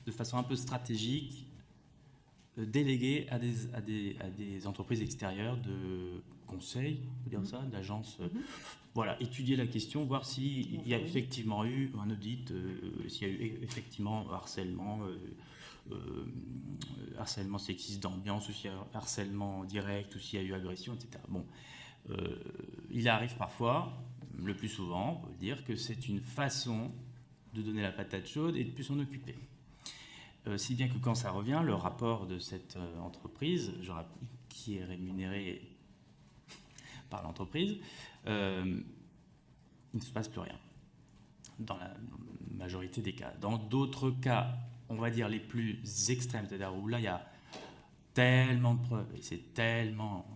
S3: de façon un peu stratégique, délégués à des entreprises extérieures de conseil, on peut dire ça, d'agences. Voilà, étudier la question, voir s'il y a effectivement eu un audit, s'il y a eu effectivement harcèlement sexiste d'ambiance, ou s'il y a harcèlement direct, ou s'il y a eu agression, etc. Bon, il arrive parfois, le plus souvent, on peut dire que c'est une façon de donner la patate chaude et de plus s'en occuper. Si bien que quand ça revient, le rapport de cette entreprise, qui est rémunérée par l'entreprise, il ne se passe plus rien, dans la majorité des cas. Dans d'autres cas, on va dire les plus extrêmes, c'est-à-dire où là il y a tellement de preuves, et c'est tellement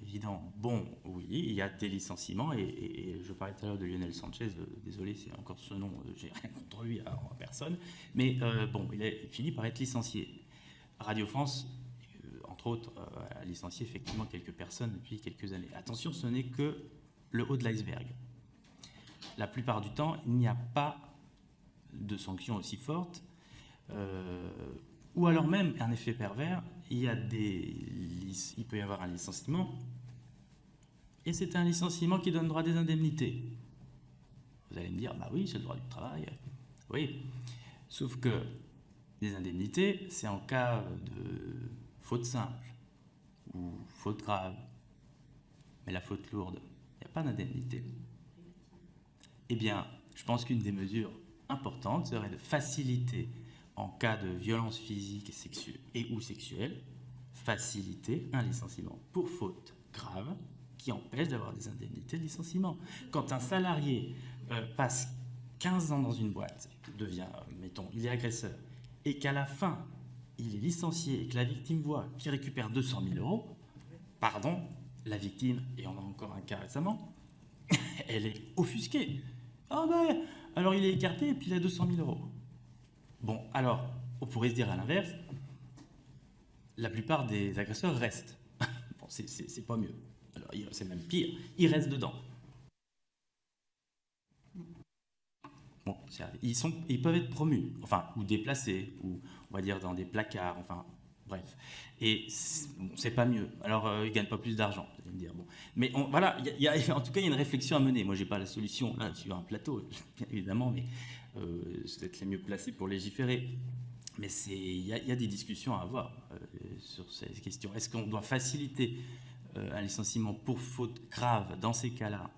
S3: évident, bon, oui, il y a des licenciements, et je parlais tout à l'heure de Lionel Sanchez, désolé, c'est encore ce nom, j'ai rien contre lui, en personne, mais bon, il finit par être licencié. Radio France, entre autres, a licencié effectivement quelques personnes depuis quelques années. Attention, ce n'est que le haut de l'iceberg. La plupart du temps, il n'y a pas de sanctions aussi fortes, ou alors même un effet pervers, il peut y avoir un licenciement, et c'est un licenciement qui donne droit à des indemnités. Vous allez me dire, bah oui, c'est le droit du travail. Oui, sauf que les indemnités, c'est en cas de faute simple ou faute grave. Mais la faute lourde, il n'y a pas d'indemnité. Eh bien, je pense qu'une des mesures importantes serait de faciliter, en cas de violence physique ou sexuelle, faciliter un licenciement pour faute grave qui empêche d'avoir des indemnités de licenciement. Quand un salarié passe 15 ans dans une boîte, mettons, il est agresseur, et qu'à la fin, il est licencié et que la victime voit qu'il récupère 200 000 euros, pardon, la victime, et on a encore un cas récemment, elle est offusquée. Ah ben, alors il est écarté et puis il a 200 000 euros. Bon, alors, on pourrait se dire à l'inverse, la plupart des agresseurs restent. Bon, c'est pas mieux. Alors, c'est même pire, ils restent dedans. Bon, ils peuvent être promus, enfin, ou déplacés, ou on va dire dans des placards, enfin, bref. Et c'est pas mieux. Alors, ils ne gagnent pas plus d'argent, vous allez me dire. Bon. Mais voilà, en tout cas, il y a une réflexion à mener. Moi, je n'ai pas la solution là, sur un plateau, bien évidemment, mais c'est peut-être les mieux placés pour légiférer. Mais il y a des discussions à avoir sur ces questions. Est-ce qu'on doit faciliter un licenciement pour faute grave dans ces cas-là?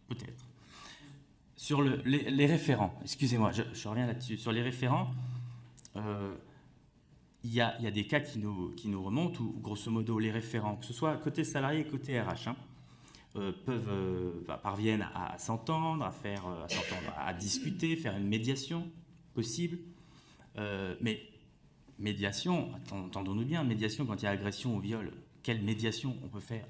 S3: Peut-être. Sur les référents, excusez-moi, je reviens là-dessus. Sur les référents, il y a des cas qui nous remontent où, grosso modo, les référents, que ce soit côté salarié et côté RH, parviennent à s'entendre, à discuter, faire une médiation possible. Mais médiation, entendons-nous bien, médiation quand il y a agression ou viol, quelle médiation on peut faire?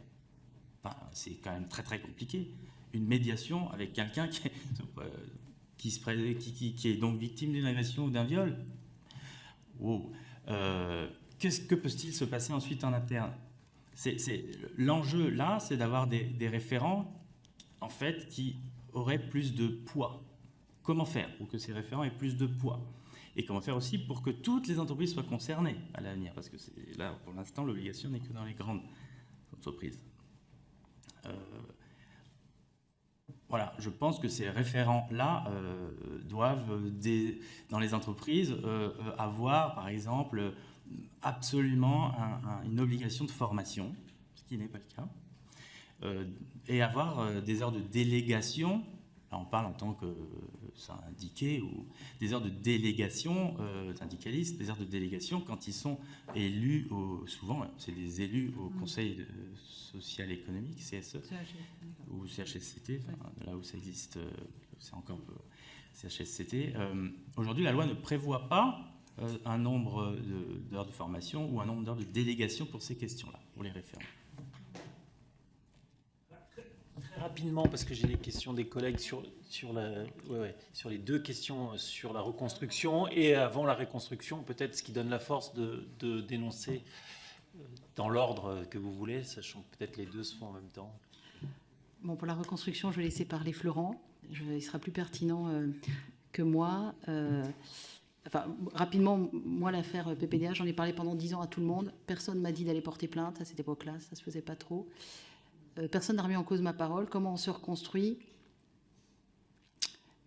S3: C'est quand même très très compliqué. Une médiation avec quelqu'un qui est donc victime d'une agression ou d'un viol. Wow. Que peut-il se passer ensuite en interne? L'enjeu là, c'est d'avoir des référents en fait qui auraient plus de poids. Comment faire pour que ces référents aient plus de poids? Et comment faire aussi pour que toutes les entreprises soient concernées à l'avenir? Parce que là, pour l'instant, l'obligation n'est que dans les grandes entreprises. Voilà, je pense que ces référents-là doivent, dans les entreprises, avoir, par exemple, absolument une obligation de formation, ce qui n'est pas le cas, et avoir des heures de délégation. Là, on parle en tant que syndiqué, ou des heures de délégation, syndicalistes, des heures de délégation quand ils sont élus, souvent c'est des élus au Conseil social et économique, CSE, ou CHSCT, là où ça existe, c'est encore CHSCT. Aujourd'hui, la loi ne prévoit pas un nombre d'heures de formation ou un nombre d'heures de délégation pour ces questions-là, pour les référents.
S1: Très rapidement, parce que j'ai des questions des collègues sur les deux questions sur la reconstruction et avant la reconstruction, peut-être ce qui donne la force de dénoncer dans l'ordre que vous voulez, sachant que peut-être les deux se font en même temps.
S2: Bon, pour la reconstruction, je vais laisser parler Florent. Il sera plus pertinent que moi. Rapidement, moi, l'affaire PPDA, j'en ai parlé pendant 10 ans à tout le monde. Personne m'a dit d'aller porter plainte à cette époque-là, ça se faisait pas trop. Personne n'a remis en cause ma parole. Comment on se reconstruit?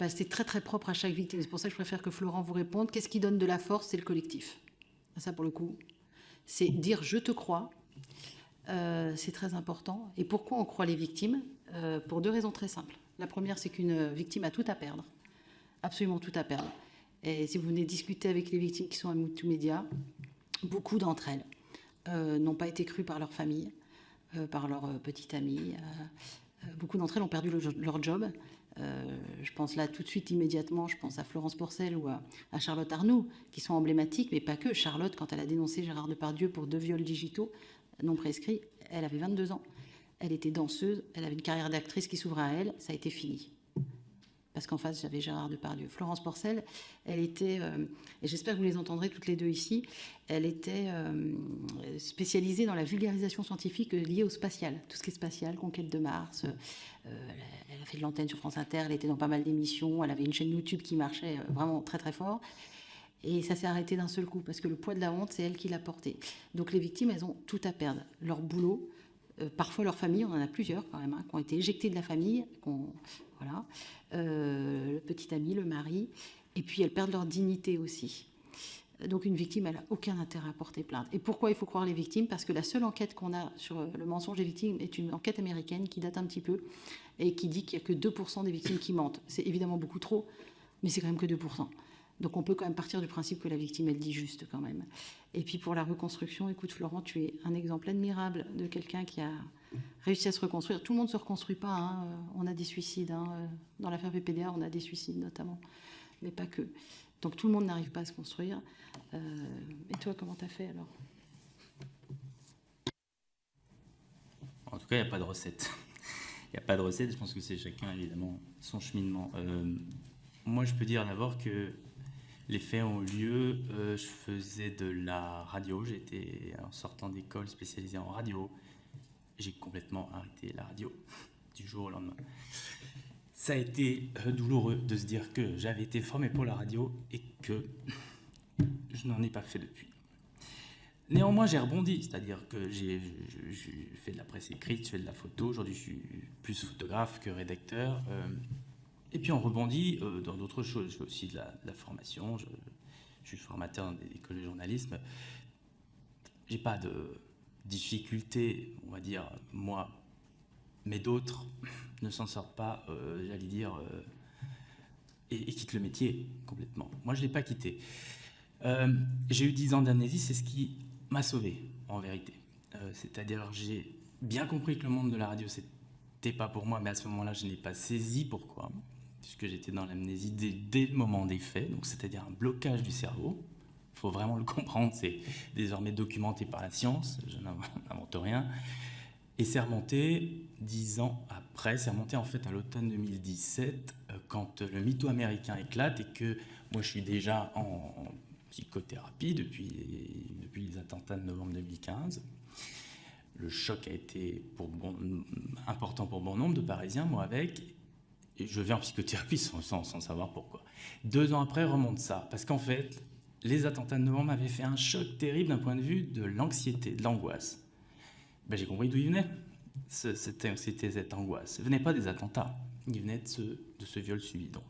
S2: C'était très très propre à chaque victime. C'est pour ça que je préfère que Florent vous réponde. Qu'est-ce qui donne de la force? C'est le collectif. Ça, pour le coup, c'est dire je te crois. C'est très important. Et pourquoi on croit les victimes? Pour deux raisons très simples. La première, c'est qu'une victime a tout à perdre, absolument tout à perdre. Et si vous venez discuter avec les victimes qui sont à MeTooMédia, beaucoup d'entre elles n'ont pas été crues par leur famille, par leur petite amie. Beaucoup d'entre elles ont perdu leur job. Je pense là tout de suite, immédiatement, je pense à Florence Porcel ou à Charlotte Arnoult, qui sont emblématiques, mais pas que. Charlotte, quand elle a dénoncé Gérard Depardieu pour 2 viols digitaux non prescrits, elle avait 22 ans. Elle était danseuse, elle avait une carrière d'actrice qui s'ouvrait à elle, ça a été fini. Parce qu'en face, j'avais Gérard Depardieu. Florence Porcel, elle était, et j'espère que vous les entendrez toutes les deux ici, elle était spécialisée dans la vulgarisation scientifique liée au spatial. Tout ce qui est spatial, conquête de Mars. Elle a fait de l'antenne sur France Inter, elle était dans pas mal d'émissions, elle avait une chaîne YouTube qui marchait vraiment très très fort. Et ça s'est arrêté d'un seul coup, parce que le poids de la honte, c'est elle qui l'a porté. Donc les victimes, elles ont tout à perdre. Leur boulot, parfois leur famille, on en a plusieurs quand même, qui ont été éjectées de la famille, voilà. Le petit ami, le mari, et puis elles perdent leur dignité aussi. Donc une victime, elle n'a aucun intérêt à porter plainte. Et pourquoi il faut croire les victimes? Parce que la seule enquête qu'on a sur le mensonge des victimes est une enquête américaine qui date un petit peu et qui dit qu'il n'y a que 2% des victimes qui mentent. C'est évidemment beaucoup trop, mais c'est quand même que 2%. Donc on peut quand même partir du principe que la victime, elle dit juste quand même. Et puis pour la reconstruction, écoute Florent, tu es un exemple admirable de quelqu'un qui a réussi à se reconstruire. Tout le monde ne se reconstruit pas, hein. On a des suicides. Hein. Dans l'affaire PPDA, on a des suicides notamment, mais pas que. Donc tout le monde n'arrive pas à se construire. Et toi, comment t'as fait alors?
S3: En tout cas, il n'y a pas de recette. Il n'y a pas de recette, je pense que c'est chacun, évidemment, son cheminement. Moi, je peux dire d'abord que les faits ont eu lieu. Je faisais de la radio. J'étais en sortant d'école spécialisée en radio. J'ai complètement arrêté la radio du jour au lendemain. Ça a été douloureux de se dire que j'avais été formé pour la radio et que je n'en ai pas fait depuis. Néanmoins, j'ai rebondi, c'est-à-dire que j'ai fait de la presse écrite, je fais de la photo. Aujourd'hui, je suis plus photographe que rédacteur. Et puis on rebondit dans d'autres choses. Je fais aussi de la formation. Je suis formateur dans des écoles de journalisme. J'ai pas de difficultés, on va dire, moi, mais d'autres ne s'en sortent pas, j'allais dire, et quittent le métier complètement. Moi, je ne l'ai pas quitté. J'ai eu 10 ans d'amnésie, c'est ce qui m'a sauvé, en vérité. C'est-à-dire, j'ai bien compris que le monde de la radio, c'était pas pour moi, mais à ce moment-là, je n'ai pas saisi pourquoi, puisque j'étais dans l'amnésie dès le moment des faits, donc c'est-à-dire un blocage du cerveau. Il faut vraiment le comprendre, c'est désormais documenté par la science, je n'invente rien. Et c'est remonté 10 ans après, c'est remonté en fait à l'automne 2017, quand le mytho américain éclate et que moi je suis déjà en psychothérapie depuis les attentats de novembre 2015. Le choc a été important pour bon nombre de Parisiens, moi avec, et je vais en psychothérapie sans savoir pourquoi. 2 ans après remonte ça, parce qu'en fait, les attentats de novembre avaient fait un choc terrible d'un point de vue de l'anxiété, de l'angoisse. J'ai compris d'où il venait, cette anxiété, cette angoisse. Il ne venait pas des attentats, il venait de ce viol subi. Donc.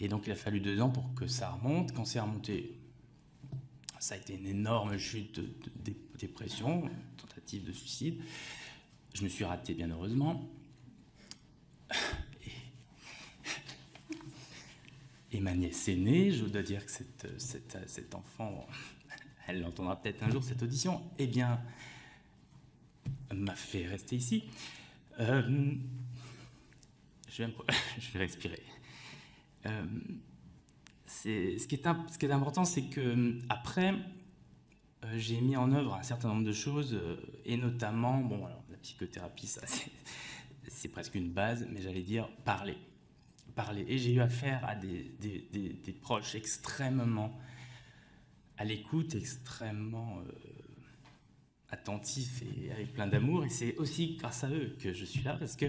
S3: Et donc il a fallu 2 ans pour que ça remonte. Quand c'est remonté, ça a été une énorme chute de dépression, tentative de suicide. Je me suis raté, bien heureusement. Et ma nièce est née. Je dois dire que cet enfant, elle entendra peut-être un jour cette audition, eh bien, m'a fait rester ici. Je vais respirer. Ce qui est important, c'est que après, j'ai mis en œuvre un certain nombre de choses, et notamment, la psychothérapie, ça, c'est presque une base, mais j'allais dire parler. Parler. Et j'ai eu affaire à des proches extrêmement à l'écoute, extrêmement attentifs et avec plein d'amour. Et c'est aussi grâce à eux que je suis là, parce que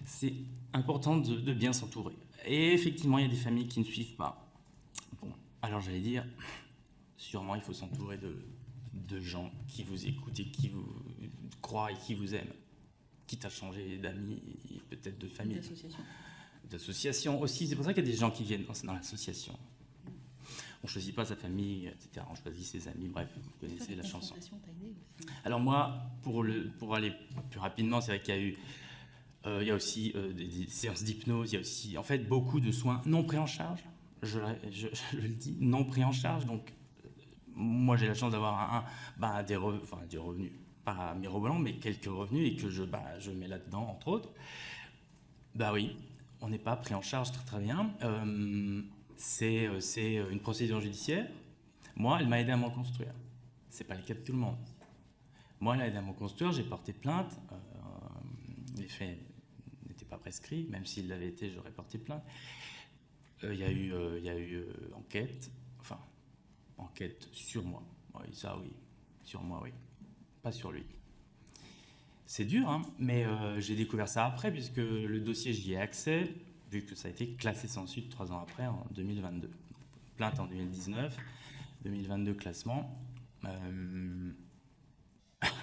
S3: c'est important de bien s'entourer. Et effectivement, il y a des familles qui ne suivent pas. Bon, alors j'allais dire, sûrement il faut s'entourer de gens qui vous écoutent et qui vous croient et qui vous aiment. Quitte à changer d'amis, peut-être de famille. D'association aussi. C'est pour ça qu'il y a des gens qui viennent dans l'association. On ne choisit pas sa famille, etc. On choisit ses amis. Bref, vous connaissez la chanson. Alors moi, pour aller plus rapidement, c'est vrai qu'il y a eu... il y a aussi des séances d'hypnose. Il y a aussi, en fait, beaucoup de soins non pris en charge. Je le dis, non pris en charge. Donc, moi, j'ai la chance d'avoir des revenus. Pas mirobolants, mais quelques revenus et que je mets là-dedans, entre autres. Oui, on n'est pas pris en charge très bien. C'est une procédure judiciaire. Moi, elle m'a aidé à m'en construire. C'est pas le cas de tout le monde. Moi, elle m'a aidé à m'en construire. J'ai porté plainte. Les faits n'étaient pas prescrits, même s'ils l'avaient été, j'aurais porté plainte. Il y a eu enquête. Enfin, enquête sur moi. Oui, ça, oui. Sur moi, oui. Pas sur lui. C'est dur, hein, mais j'ai découvert ça après, puisque le dossier, j'y ai accès, vu que ça a été classé sans suite 3 ans après, en 2022. Plainte en 2019, 2022 classement.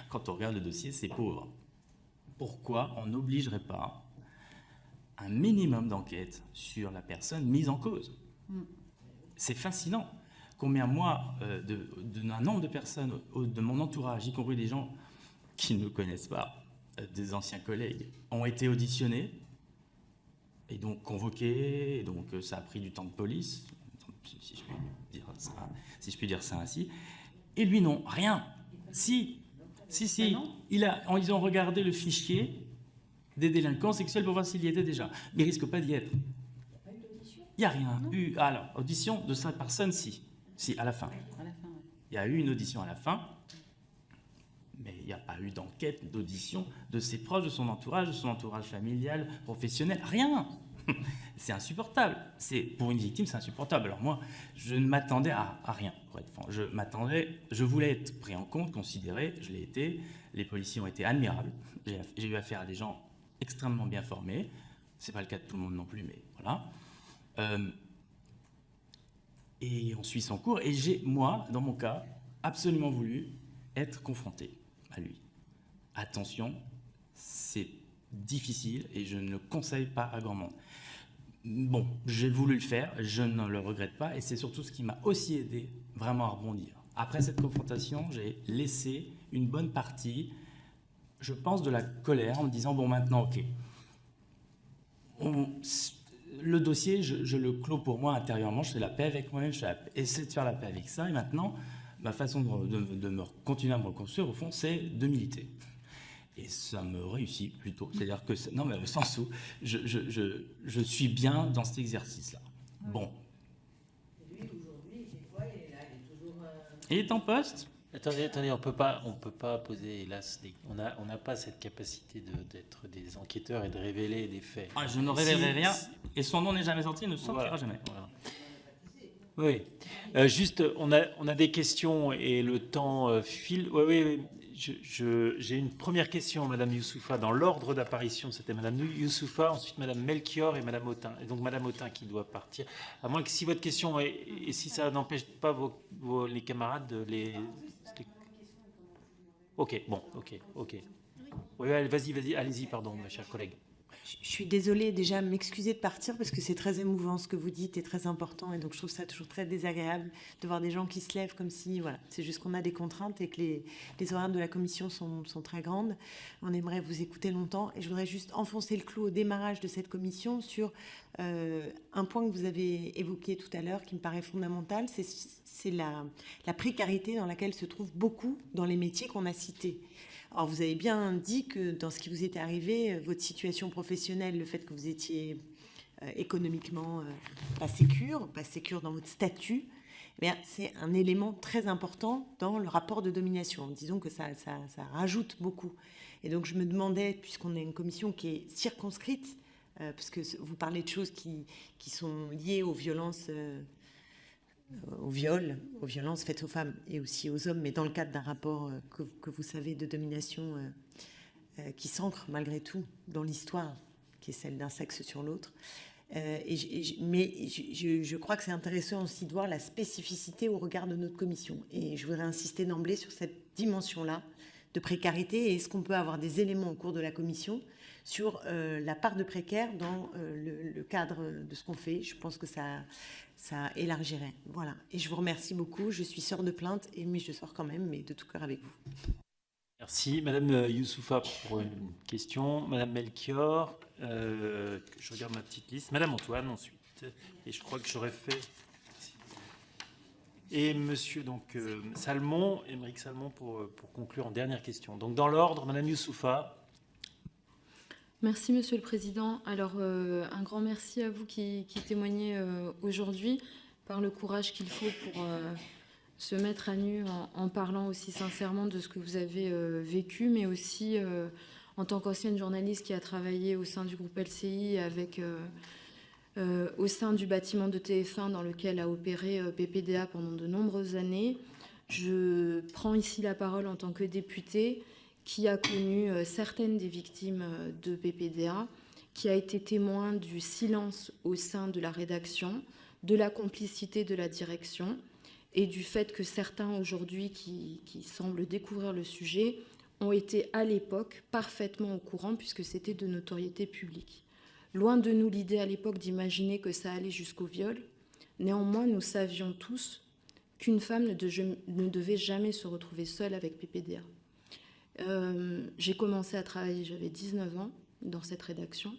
S3: Quand on regarde le dossier, c'est pauvre. Pourquoi on n'obligerait pas un minimum d'enquête sur la personne mise en cause? C'est fascinant. Combien, moi, d'un nombre de personnes de mon entourage, y compris des gens qui ne me connaissent pas, des anciens collègues, ont été auditionnés et donc convoqués, et donc ça a pris du temps de police, si je puis dire ça ainsi. Et lui, non, rien. Si. Ils ont regardé le fichier des délinquants sexuels pour voir s'il y était déjà. Mais il risque pas d'y être. Il n'y a rien eu. Alors, audition de cette personne, si. Si, à la fin. Il y a eu une audition à la fin, mais il n'y a pas eu d'enquête, d'audition de ses proches, de son entourage familial, professionnel, rien. C'est insupportable. Pour une victime, c'est insupportable. Alors moi, je ne m'attendais à rien, pour être franc. Je voulais être pris en compte, considéré, je l'ai été. Les policiers ont été admirables. J'ai eu affaire à des gens extrêmement bien formés. Ce n'est pas le cas de tout le monde non plus, mais voilà. Et on suit son cours. Et j'ai, moi, dans mon cas, absolument voulu être confronté à lui. Attention, c'est difficile et je ne le conseille pas à grand monde. Bon, j'ai voulu le faire, je ne le regrette pas et c'est surtout ce qui m'a aussi aidé vraiment à rebondir. Après cette confrontation, j'ai laissé une bonne partie, je pense, de la colère en me disant, bon, maintenant, ok, le dossier, je le clôt pour moi intérieurement, je fais la paix avec moi-même, j'essaie de faire la paix avec ça, et maintenant, ma façon de continuer à me reconstruire, au fond, c'est de militer. Et ça me réussit plutôt, c'est-à-dire que, non mais au sens où je suis bien dans cet exercice-là. Bon.
S5: Et lui, aujourd'hui, il fait quoi? Il est là, il est toujours...
S3: Il est en poste.
S1: Attendez, on peut pas poser, hélas, on n'a pas cette capacité d'être des enquêteurs et de révéler des faits.
S3: Ah, je ne révélerai rien, et son nom n'est jamais sorti, il ne sortira
S1: Voilà.
S3: jamais.
S1: Voilà. Oui. Juste, on a des questions et le temps file. Oui. J'ai une première question, Madame Youssoufa. Dans l'ordre d'apparition, c'était Madame Youssoufa, ensuite Madame Melchior et Madame Autain. Et donc Madame Autain qui doit partir. À moins que si votre question, et si ça n'empêche pas les camarades de les... Ok, bon, ok. Oui, vas-y, allez-y, pardon, ma chère collègue.
S5: Je suis désolée déjà m'excuser de partir parce que c'est très émouvant ce que vous dites et très important et donc je trouve ça toujours très désagréable de voir des gens qui se lèvent comme si, voilà, c'est juste qu'on a des contraintes et que les horaires de la commission sont très grandes. On aimerait vous écouter longtemps et je voudrais juste enfoncer le clou au démarrage de cette commission sur un point que vous avez évoqué tout à l'heure qui me paraît fondamental, c'est la précarité dans laquelle se trouvent beaucoup dans les métiers qu'on a cités. Alors, vous avez bien dit que dans ce qui vous était arrivé, votre situation professionnelle, le fait que vous étiez économiquement pas sécure dans votre statut, mais c'est un élément très important dans le rapport de domination. Disons que ça rajoute beaucoup. Et donc je me demandais, puisqu'on est une commission qui est circonscrite, parce que vous parlez de choses qui sont liées aux violences, aux viols, aux violences faites aux femmes et aussi aux hommes, mais dans le cadre d'un rapport que vous savez de domination qui s'ancre malgré tout dans l'histoire, qui est celle d'un sexe sur l'autre. Mais je crois que c'est intéressant aussi de voir la spécificité au regard de notre commission. Et je voudrais insister d'emblée sur cette dimension-là de précarité. Et est-ce qu'on peut avoir des éléments au cours de la commission sur la part de précaire dans le cadre de ce qu'on fait? Je pense que ça élargirait. Voilà. Et je vous remercie beaucoup. Je suis sœur de plainte, mais je sors quand même, mais de tout cœur avec vous.
S1: Merci. Madame Youssoufa pour une question. Madame Melchior, je regarde ma petite liste. Madame Antoine ensuite. Et je crois que j'aurais fait... Et monsieur donc, Salmon, Émeric Salmon pour conclure en dernière question. Donc dans l'ordre, Madame Youssoufa.
S6: Merci Monsieur le Président. Alors un grand merci à vous qui témoignez aujourd'hui par le courage qu'il faut pour... se mettre à nu en parlant aussi sincèrement de ce que vous avez vécu, mais aussi en tant qu'ancienne journaliste qui a travaillé au sein du groupe LCI, au sein du bâtiment de TF1 dans lequel a opéré PPDA pendant de nombreuses années. Je prends ici la parole en tant que députée qui a connu certaines des victimes de PPDA, qui a été témoin du silence au sein de la rédaction, de la complicité de la direction, et du fait que certains aujourd'hui qui semblent découvrir le sujet ont été à l'époque parfaitement au courant puisque c'était de notoriété publique. Loin de nous l'idée à l'époque d'imaginer que ça allait jusqu'au viol, néanmoins nous savions tous qu'une femme ne devait jamais se retrouver seule avec PPDA. J'ai commencé à travailler, j'avais 19 ans dans cette rédaction.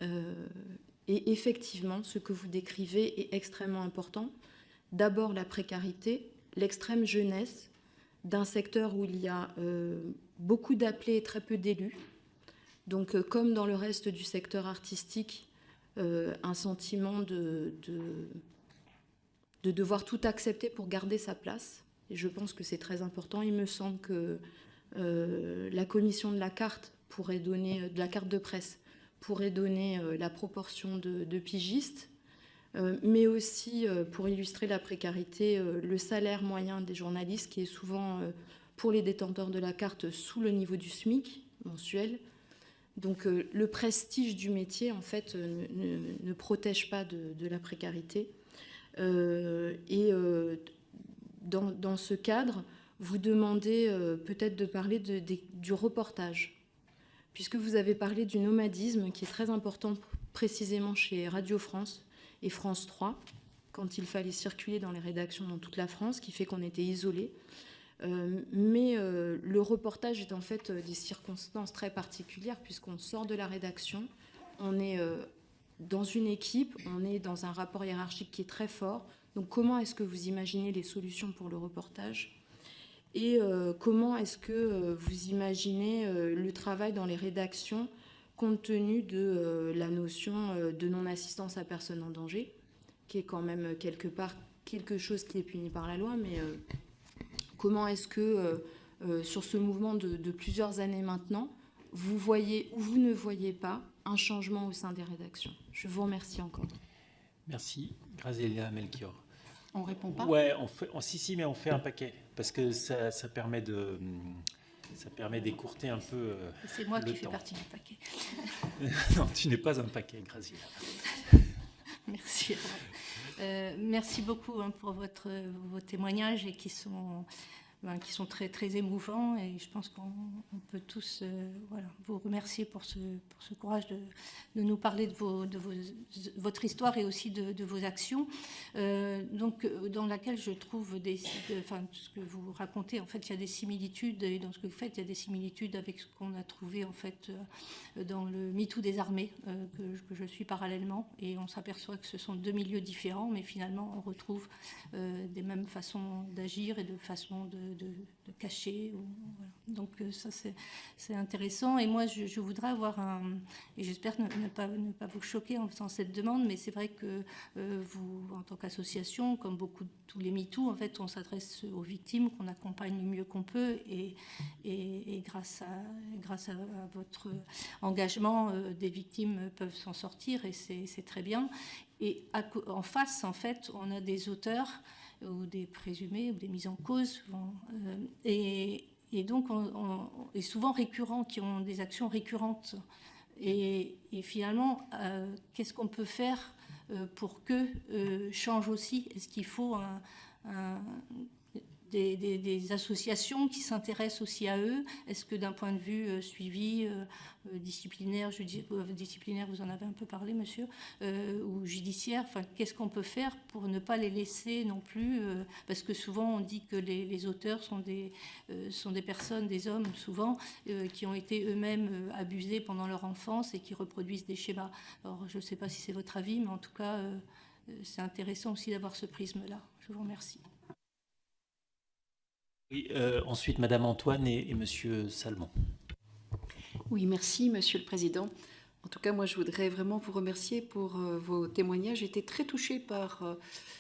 S6: Et effectivement, ce que vous décrivez est extrêmement important. D'abord la précarité, l'extrême jeunesse d'un secteur où il y a beaucoup d'appelés et très peu d'élus. Donc comme dans le reste du secteur artistique, un sentiment de devoir tout accepter pour garder sa place. Et je pense que c'est très important. Il me semble que la commission de la carte pourrait donner, de la carte de presse, pourrait donner la proportion de pigistes. Mais aussi, pour illustrer la précarité, le salaire moyen des journalistes, qui est souvent, pour les détenteurs de la carte, sous le niveau du SMIC mensuel. Donc, le prestige du métier, en fait, ne protège pas de la précarité. Dans ce cadre, vous demandez peut-être de parler du reportage, puisque vous avez parlé du nomadisme, qui est très important précisément chez Radio France, et France 3, quand il fallait circuler dans les rédactions dans toute la France, qui fait qu'on était isolés. Mais le reportage est en fait des circonstances très particulières, puisqu'on sort de la rédaction, on est dans une équipe, on est dans un rapport hiérarchique qui est très fort. Donc comment est-ce que vous imaginez les solutions pour le reportage ? Et comment est-ce que vous imaginez le travail dans les rédactions compte tenu de la notion de non-assistance à personne en danger, qui est quand même quelque part quelque chose qui est puni par la loi, mais comment est-ce que, sur ce mouvement de plusieurs années maintenant, vous voyez ou vous ne voyez pas un changement au sein des rédactions? Je vous remercie encore.
S1: Merci. Graziella Melchior.
S2: On répond pas?
S1: Ouais, si, mais on fait un paquet, parce que ça permet d'écourter un peu
S7: c'est moi qui
S1: le
S7: fais
S1: temps.
S7: partie du paquet.
S1: Non, tu n'es pas un paquet, Graziella.
S7: Merci. Merci beaucoup pour vos témoignages et qui sont très, très émouvants. Et je pense qu'on peut tous vous remercier pour ce courage de nous parler de votre histoire et aussi de vos actions. Donc, dans laquelle je trouve ce que vous racontez, en fait, il y a des similitudes. Et dans ce que vous faites, il y a des similitudes avec ce qu'on a trouvé, en fait, dans le MeToo des armées, que je suis parallèlement. Et on s'aperçoit que ce sont deux milieux différents, mais finalement, on retrouve des mêmes façons d'agir et de façons de de cacher. Voilà. Donc ça, c'est intéressant. Et moi, je voudrais avoir et j'espère ne pas vous choquer en faisant cette demande, mais c'est vrai que vous, en tant qu'association, comme beaucoup de tous les MeToo, en fait, on s'adresse aux victimes, qu'on accompagne le mieux qu'on peut, et grâce à votre engagement, des victimes peuvent s'en sortir, et c'est très bien. Et en face, en fait, on a des auteurs ou des présumés ou des mises en cause, et donc et souvent récurrents, qui ont des actions récurrentes. Et finalement, qu'est-ce qu'on peut faire pour qu'eux changent aussi? Est-ce qu'il faut des associations qui s'intéressent aussi à eux? Est-ce que d'un point de vue suivi disciplinaire, disciplinaire, vous en avez un peu parlé, monsieur, ou judiciaire, enfin, qu'est-ce qu'on peut faire pour ne pas les laisser non plus, parce que souvent on dit que les auteurs sont des personnes, des hommes souvent, qui ont été eux-mêmes abusés pendant leur enfance et qui reproduisent des schémas. Alors je ne sais pas si c'est votre avis, mais en tout cas c'est intéressant aussi d'avoir ce prisme-là. Je vous remercie.
S1: Oui, ensuite, Madame Antoine et Monsieur Salmon.
S8: Oui, merci, Monsieur le Président. En tout cas, moi, je voudrais vraiment vous remercier pour vos témoignages. J'étais très touchée par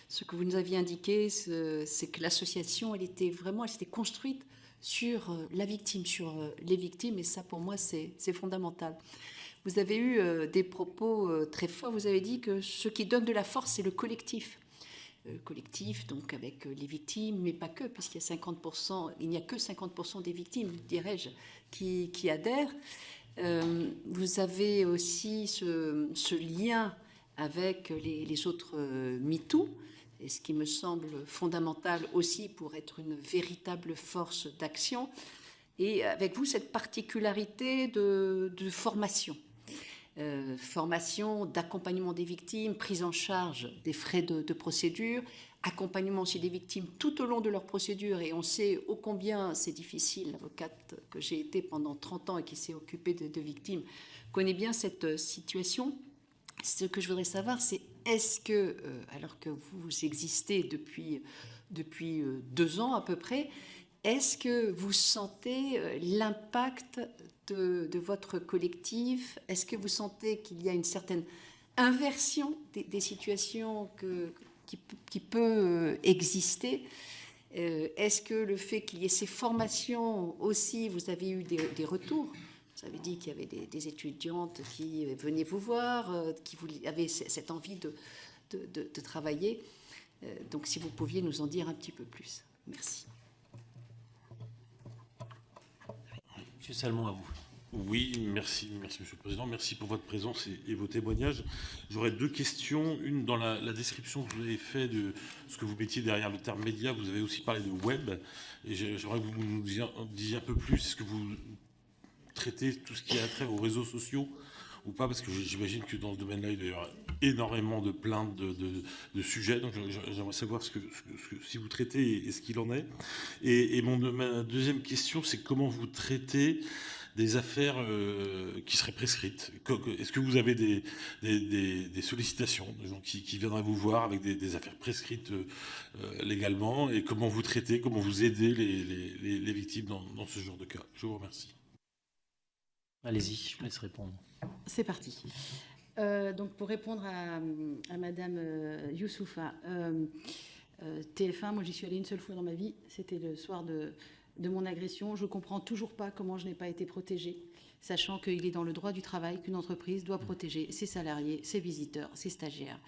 S8: ce que vous nous aviez indiqué, c'est que l'association, elle s'était construite sur la victime, sur les victimes, et ça, pour moi, c'est fondamental. Vous avez eu des propos très forts. Vous avez dit que ce qui donne de la force, c'est le collectif. Collectif, donc avec les victimes, mais pas que, puisqu'il y a 50%, il n'y a que 50% des victimes, dirais-je, qui adhèrent. Vous avez aussi ce lien avec les autres MeToo, et ce qui me semble fondamental aussi pour être une véritable force d'action. Et avec vous, cette particularité de formation. Formation, d'accompagnement des victimes, prise en charge des frais de procédure, accompagnement aussi des victimes tout au long de leur procédure. Et on sait ô combien c'est difficile. L'avocate que j'ai été pendant 30 ans et qui s'est occupée de victimes connaît bien cette situation. Ce que je voudrais savoir, c'est est-ce que, alors que vous existez depuis 2 ans à peu près, est-ce que vous sentez l'impact de votre collectif? Est-ce que vous sentez qu'il y a une certaine inversion des situations qui peut exister? Est-ce que le fait qu'il y ait ces formations aussi, vous avez eu des retours? Vous avez dit qu'il y avait des étudiantes qui venaient vous voir, qui avaient cette envie de travailler. Donc si vous pouviez nous en dire un petit peu plus. Merci.
S1: Monsieur Salmon, à vous.
S9: Oui, merci Monsieur le Président. Merci pour votre présence et vos témoignages. J'aurais 2 questions. Une, dans la description que vous avez faite de ce que vous mettiez derrière le terme média, vous avez aussi parlé de web. Et j'aimerais que vous nous disiez un peu plus. Est-ce que vous traitez tout ce qui a trait aux réseaux sociaux ou pas? Parce que j'imagine que dans ce domaine-là, il doit y avoir énormément de plaintes de sujets. Donc j'aimerais savoir si vous traitez et ce qu'il en est. Et ma deuxième question, c'est comment vous traitez des affaires qui seraient prescrites. Est-ce que vous avez des sollicitations, des gens qui viendraient vous voir avec des affaires prescrites légalement, et comment vous traitez, comment vous aidez les victimes dans ce genre de cas? Je vous remercie.
S1: Allez-y, je vous laisse répondre.
S2: C'est parti. Donc pour répondre à Madame Youssoufa, TF1, moi j'y suis allée une seule fois dans ma vie, c'était le soir de mon agression. Je ne comprends toujours pas comment je n'ai pas été protégée, sachant qu'il est dans le droit du travail qu'une entreprise doit protéger ses salariés, ses visiteurs, ses stagiaires,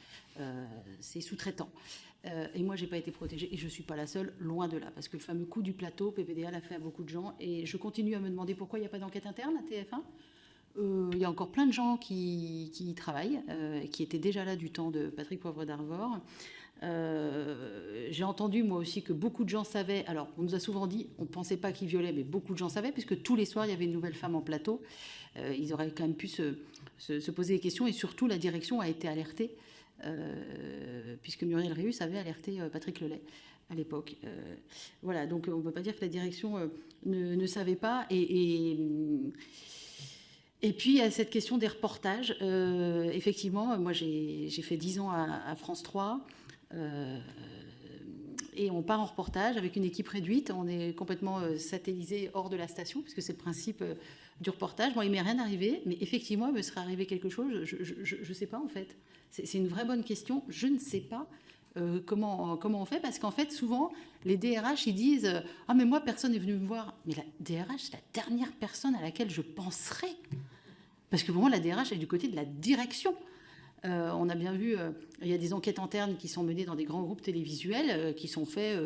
S2: ses sous-traitants. Et moi, je n'ai pas été protégée, et je ne suis pas la seule, loin de là, parce que le fameux coup du plateau, PPDA l'a fait à beaucoup de gens, et je continue à me demander pourquoi il n'y a pas d'enquête interne à TF1. Il y a encore plein de gens qui y travaillent, qui étaient déjà là du temps de Patrick Poivre d'Arvor. J'ai entendu moi aussi que beaucoup de gens savaient, alors on nous a souvent dit, on ne pensait pas qu'ils violaient, mais beaucoup de gens savaient, puisque tous les soirs il y avait une nouvelle femme en plateau. Ils auraient quand même pu se poser des questions, et surtout la direction a été alertée, puisque Muriel Réus avait alerté Patrick Lelay à l'époque. Voilà, donc on ne peut pas dire que la direction ne savait pas, et puis, il y a cette question des reportages. Effectivement, moi, j'ai fait 10 ans à France 3. et on part en reportage avec une équipe réduite. On est complètement satellisé hors de la station, puisque c'est le principe du reportage. Bon, il m'est rien arrivé, mais effectivement, il me serait arrivé quelque chose. Je ne sais pas, en fait. C'est une vraie bonne question. Je ne sais pas comment on fait, parce qu'en fait, souvent, les DRH, ils disent « Ah, mais moi, personne n'est venu me voir. » Mais la DRH, c'est la dernière personne à laquelle je penserais. Parce que pour moi, la DRH est du côté de la direction. On a bien vu, il y a des enquêtes internes qui sont menées dans des grands groupes télévisuels qui sont faits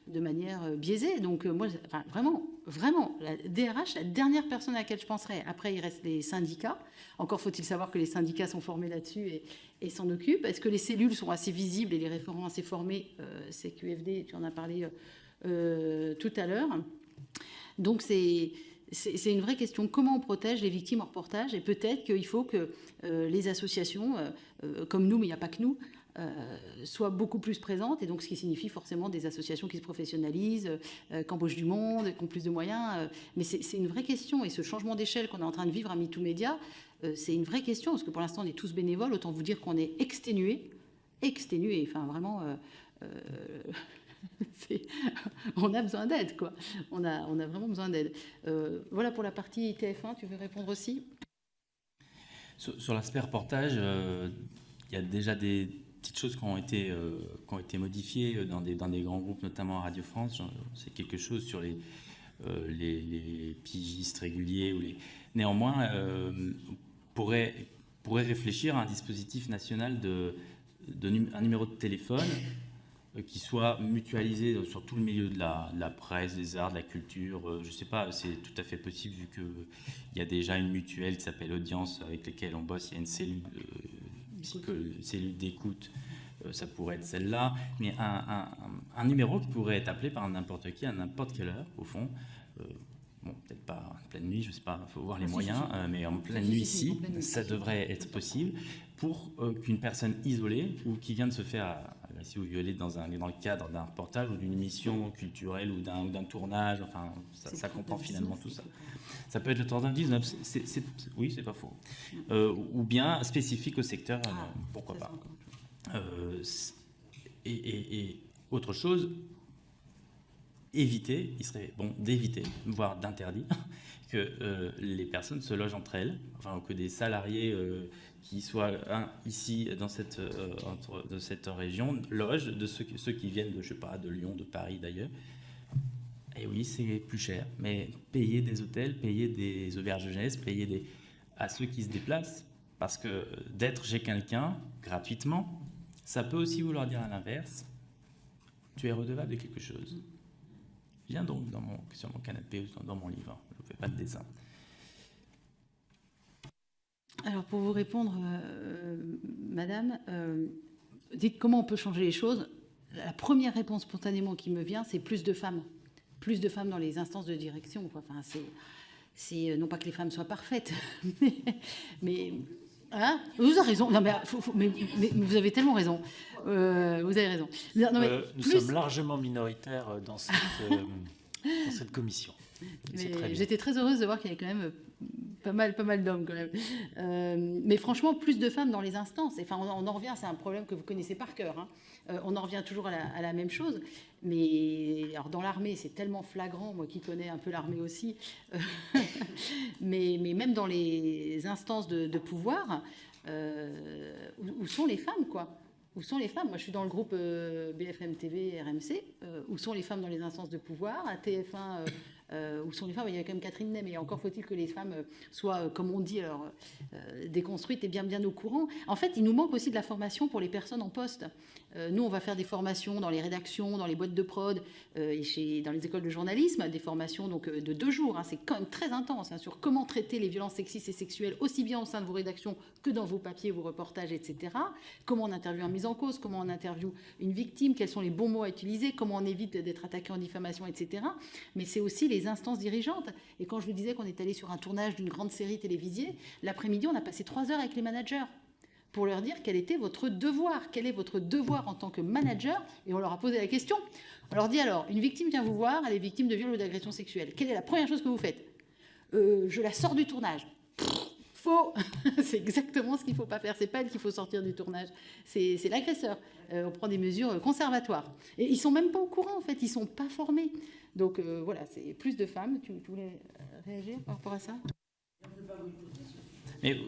S2: de manière biaisée. Donc moi, enfin, vraiment, la DRH, la dernière personne à laquelle je penserais. Après, il reste les syndicats. Encore faut-il savoir que les syndicats sont formés là-dessus et s'en occupent. Est-ce que les cellules sont assez visibles et les référents assez formés? C'est QFD, tu en as parlé tout à l'heure. Donc c'est une vraie question. Comment on protège les victimes en reportage? Et peut-être qu'il faut que les associations, comme nous, mais il n'y a pas que nous, soient beaucoup plus présentes. Et donc, ce qui signifie forcément des associations qui se professionnalisent, qui embauchent du monde, qui ont plus de moyens. Mais c'est une vraie question. Et ce changement d'échelle qu'on est en train de vivre à MeToo Média, c'est une vraie question. Parce que pour l'instant, on est tous bénévoles. Autant vous dire qu'on est exténués. Enfin, vraiment... on a besoin d'aide, quoi. On a vraiment besoin d'aide. Voilà pour la partie TF1. Tu veux répondre aussi?
S3: Sur l'aspect reportage, il y a déjà des petites choses qui ont été modifiées dans des grands groupes, notamment à Radio France. C'est quelque chose sur les pigistes réguliers. Néanmoins, on pourrait réfléchir à un dispositif national un numéro de téléphone qui soit mutualisé sur tout le milieu de la presse, des arts, de la culture. Je ne sais pas, c'est tout à fait possible vu qu'il y a déjà une mutuelle qui s'appelle Audience avec laquelle on bosse. Il y a une cellule d'écoute, ça pourrait être celle-là. Mais un numéro qui pourrait être appelé par n'importe qui à n'importe quelle heure, au fond. Bon, peut-être pas en pleine nuit, je ne sais pas, il faut voir les moyens, mais en pleine nuit ici, ça devrait être possible pour qu'une personne isolée ou qui vient de se faire agresser ou violer dans le cadre d'un reportage ou d'une émission culturelle ou d'un tournage, enfin, ça comprend finalement tout ça. Ça peut être le 3919, oui, c'est pas faux. Ou bien spécifique au secteur, pourquoi pas. Et autre chose, il serait bon d'éviter, voire d'interdire, que les personnes se logent entre elles, enfin que des salariés qui soient ici dans cette région logent de ceux qui viennent de, je sais pas, de Lyon, de Paris d'ailleurs. Et oui, c'est plus cher, mais payer des hôtels, payer des auberges de jeunesse, payer à ceux qui se déplacent, parce que d'être chez quelqu'un gratuitement, ça peut aussi vouloir dire à l'inverse, tu es redevable de quelque chose. Viens donc sur mon canapé ou dans mon livre, je ne fais pas de dessin.
S2: Alors pour vous répondre, madame, dites comment on peut changer les choses. La première réponse spontanément qui me vient, c'est plus de femmes. Plus de femmes dans les instances de direction, quoi. Enfin, c'est non pas que les femmes soient parfaites, mais hein, vous avez raison. Non, mais vous avez tellement raison. Vous avez raison. Non, mais
S1: nous sommes largement minoritaires dans cette commission.
S2: J'étais très heureuse de voir qu'il y avait quand même pas mal d'hommes quand même. Mais franchement, plus de femmes dans les instances. Enfin, on en revient, c'est un problème que vous connaissez par cœur. Hein. On en revient toujours à la même chose. Mais alors dans l'armée, c'est tellement flagrant, moi qui connais un peu l'armée aussi. mais même dans les instances de pouvoir, où sont les femmes, quoi? Où sont les femmes? Moi, je suis dans le groupe BFM TV, RMC. Où sont les femmes dans les instances de pouvoir? À TF1, où sont les femmes? Il y a quand même Catherine Ney, mais encore faut-il que les femmes soient, comme on dit, alors, déconstruites et bien au courant. En fait, il nous manque aussi de la formation pour les personnes en poste. Nous, on va faire des formations dans les rédactions, dans les boîtes de prod, et dans les écoles de journalisme, des formations donc, de 2 jours. Hein, c'est quand même très intense hein, sur comment traiter les violences sexistes et sexuelles, aussi bien au sein de vos rédactions que dans vos papiers, vos reportages, etc. Comment on interviewe un mise en cause, comment on interviewe une victime, quels sont les bons mots à utiliser, comment on évite d'être attaqué en diffamation, etc. Mais c'est aussi les instances dirigeantes. Et quand je vous disais qu'on est allé sur un tournage d'une grande série télévisée, l'après-midi, on a passé 3 heures avec les managers pour leur dire quel était votre devoir, quel est votre devoir en tant que manager, et on leur a posé la question. On leur dit alors, une victime vient vous voir, elle est victime de viol ou d'agression sexuelle. Quelle est la première chose que vous faites? Je la sors du tournage. faux. C'est exactement ce qu'il ne faut pas faire. C'est pas elle qu'il faut sortir du tournage. C'est l'agresseur. On prend des mesures conservatoires. Et ils ne sont même pas au courant, en fait. Ils ne sont pas formés. Donc voilà, c'est plus de femmes. Tu voulais réagir par rapport à ça?
S3: Mais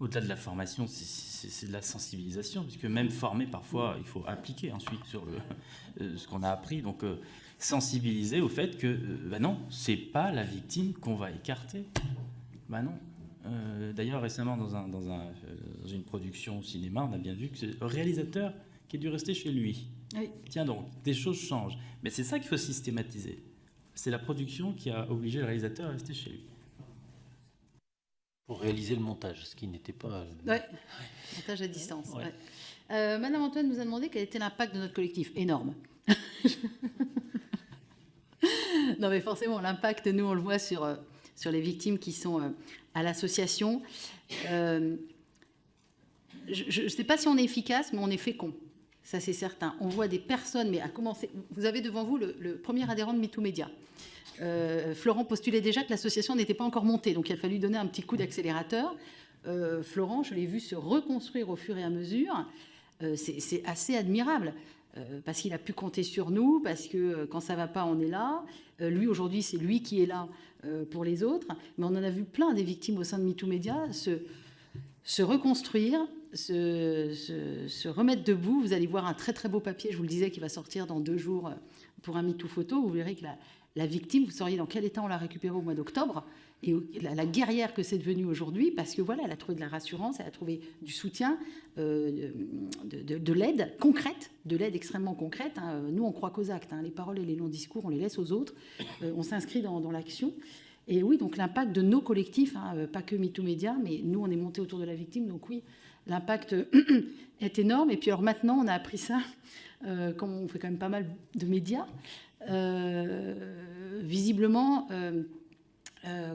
S3: au-delà de la formation, c'est de la sensibilisation, puisque même formé, parfois, il faut appliquer ensuite sur ce qu'on a appris. Donc, sensibiliser au fait que, non, c'est pas la victime qu'on va écarter. Non. D'ailleurs, récemment, dans une production au cinéma, on a bien vu que c'est le réalisateur qui a dû rester chez lui.
S2: Oui.
S3: Tiens donc, des choses changent. Mais c'est ça qu'il faut systématiser. C'est la production qui a obligé le réalisateur à rester chez lui.
S1: Pour réaliser le montage, ce qui n'était pas...
S2: Oui, montage à distance.
S1: Ouais.
S2: Ouais. Madame Antoine nous a demandé quel était l'impact de notre collectif. Énorme. Non, mais forcément, l'impact, nous, on le voit sur les victimes qui sont à l'association. Je ne sais pas si on est efficace, mais on est fécond. Ça, c'est certain. On voit des personnes, mais à commencer... Vous avez devant vous le premier adhérent de MeTooMédia. Florent postulait déjà que l'association n'était pas encore montée, donc il a fallu donner un petit coup d'accélérateur. Florent, je l'ai vu se reconstruire au fur et à mesure. C'est assez admirable, parce qu'il a pu compter sur nous, parce que quand ça ne va pas, on est là. Lui, aujourd'hui, c'est lui qui est là pour les autres. Mais on en a vu plein des victimes au sein de MeTooMédia se reconstruire, se remettre debout. Vous allez voir un très très beau papier, je vous le disais, qui va sortir dans 2 jours pour un MeToo Photo. Vous verrez que la victime, vous sauriez dans quel état on l'a récupérée au mois d'octobre, et la guerrière que c'est devenu aujourd'hui, parce que voilà, elle a trouvé de la rassurance, elle a trouvé du soutien, de l'aide concrète, de l'aide extrêmement concrète. Nous, on croit qu'aux actes. Les paroles et les longs discours, on les laisse aux autres. On s'inscrit dans l'action. Et oui, donc l'impact de nos collectifs, pas que MeTooMédia, mais nous, on est monté autour de la victime. Donc oui, l'impact est énorme. Et puis alors maintenant, on a appris ça, comme on fait quand même pas mal de médias. Visiblement,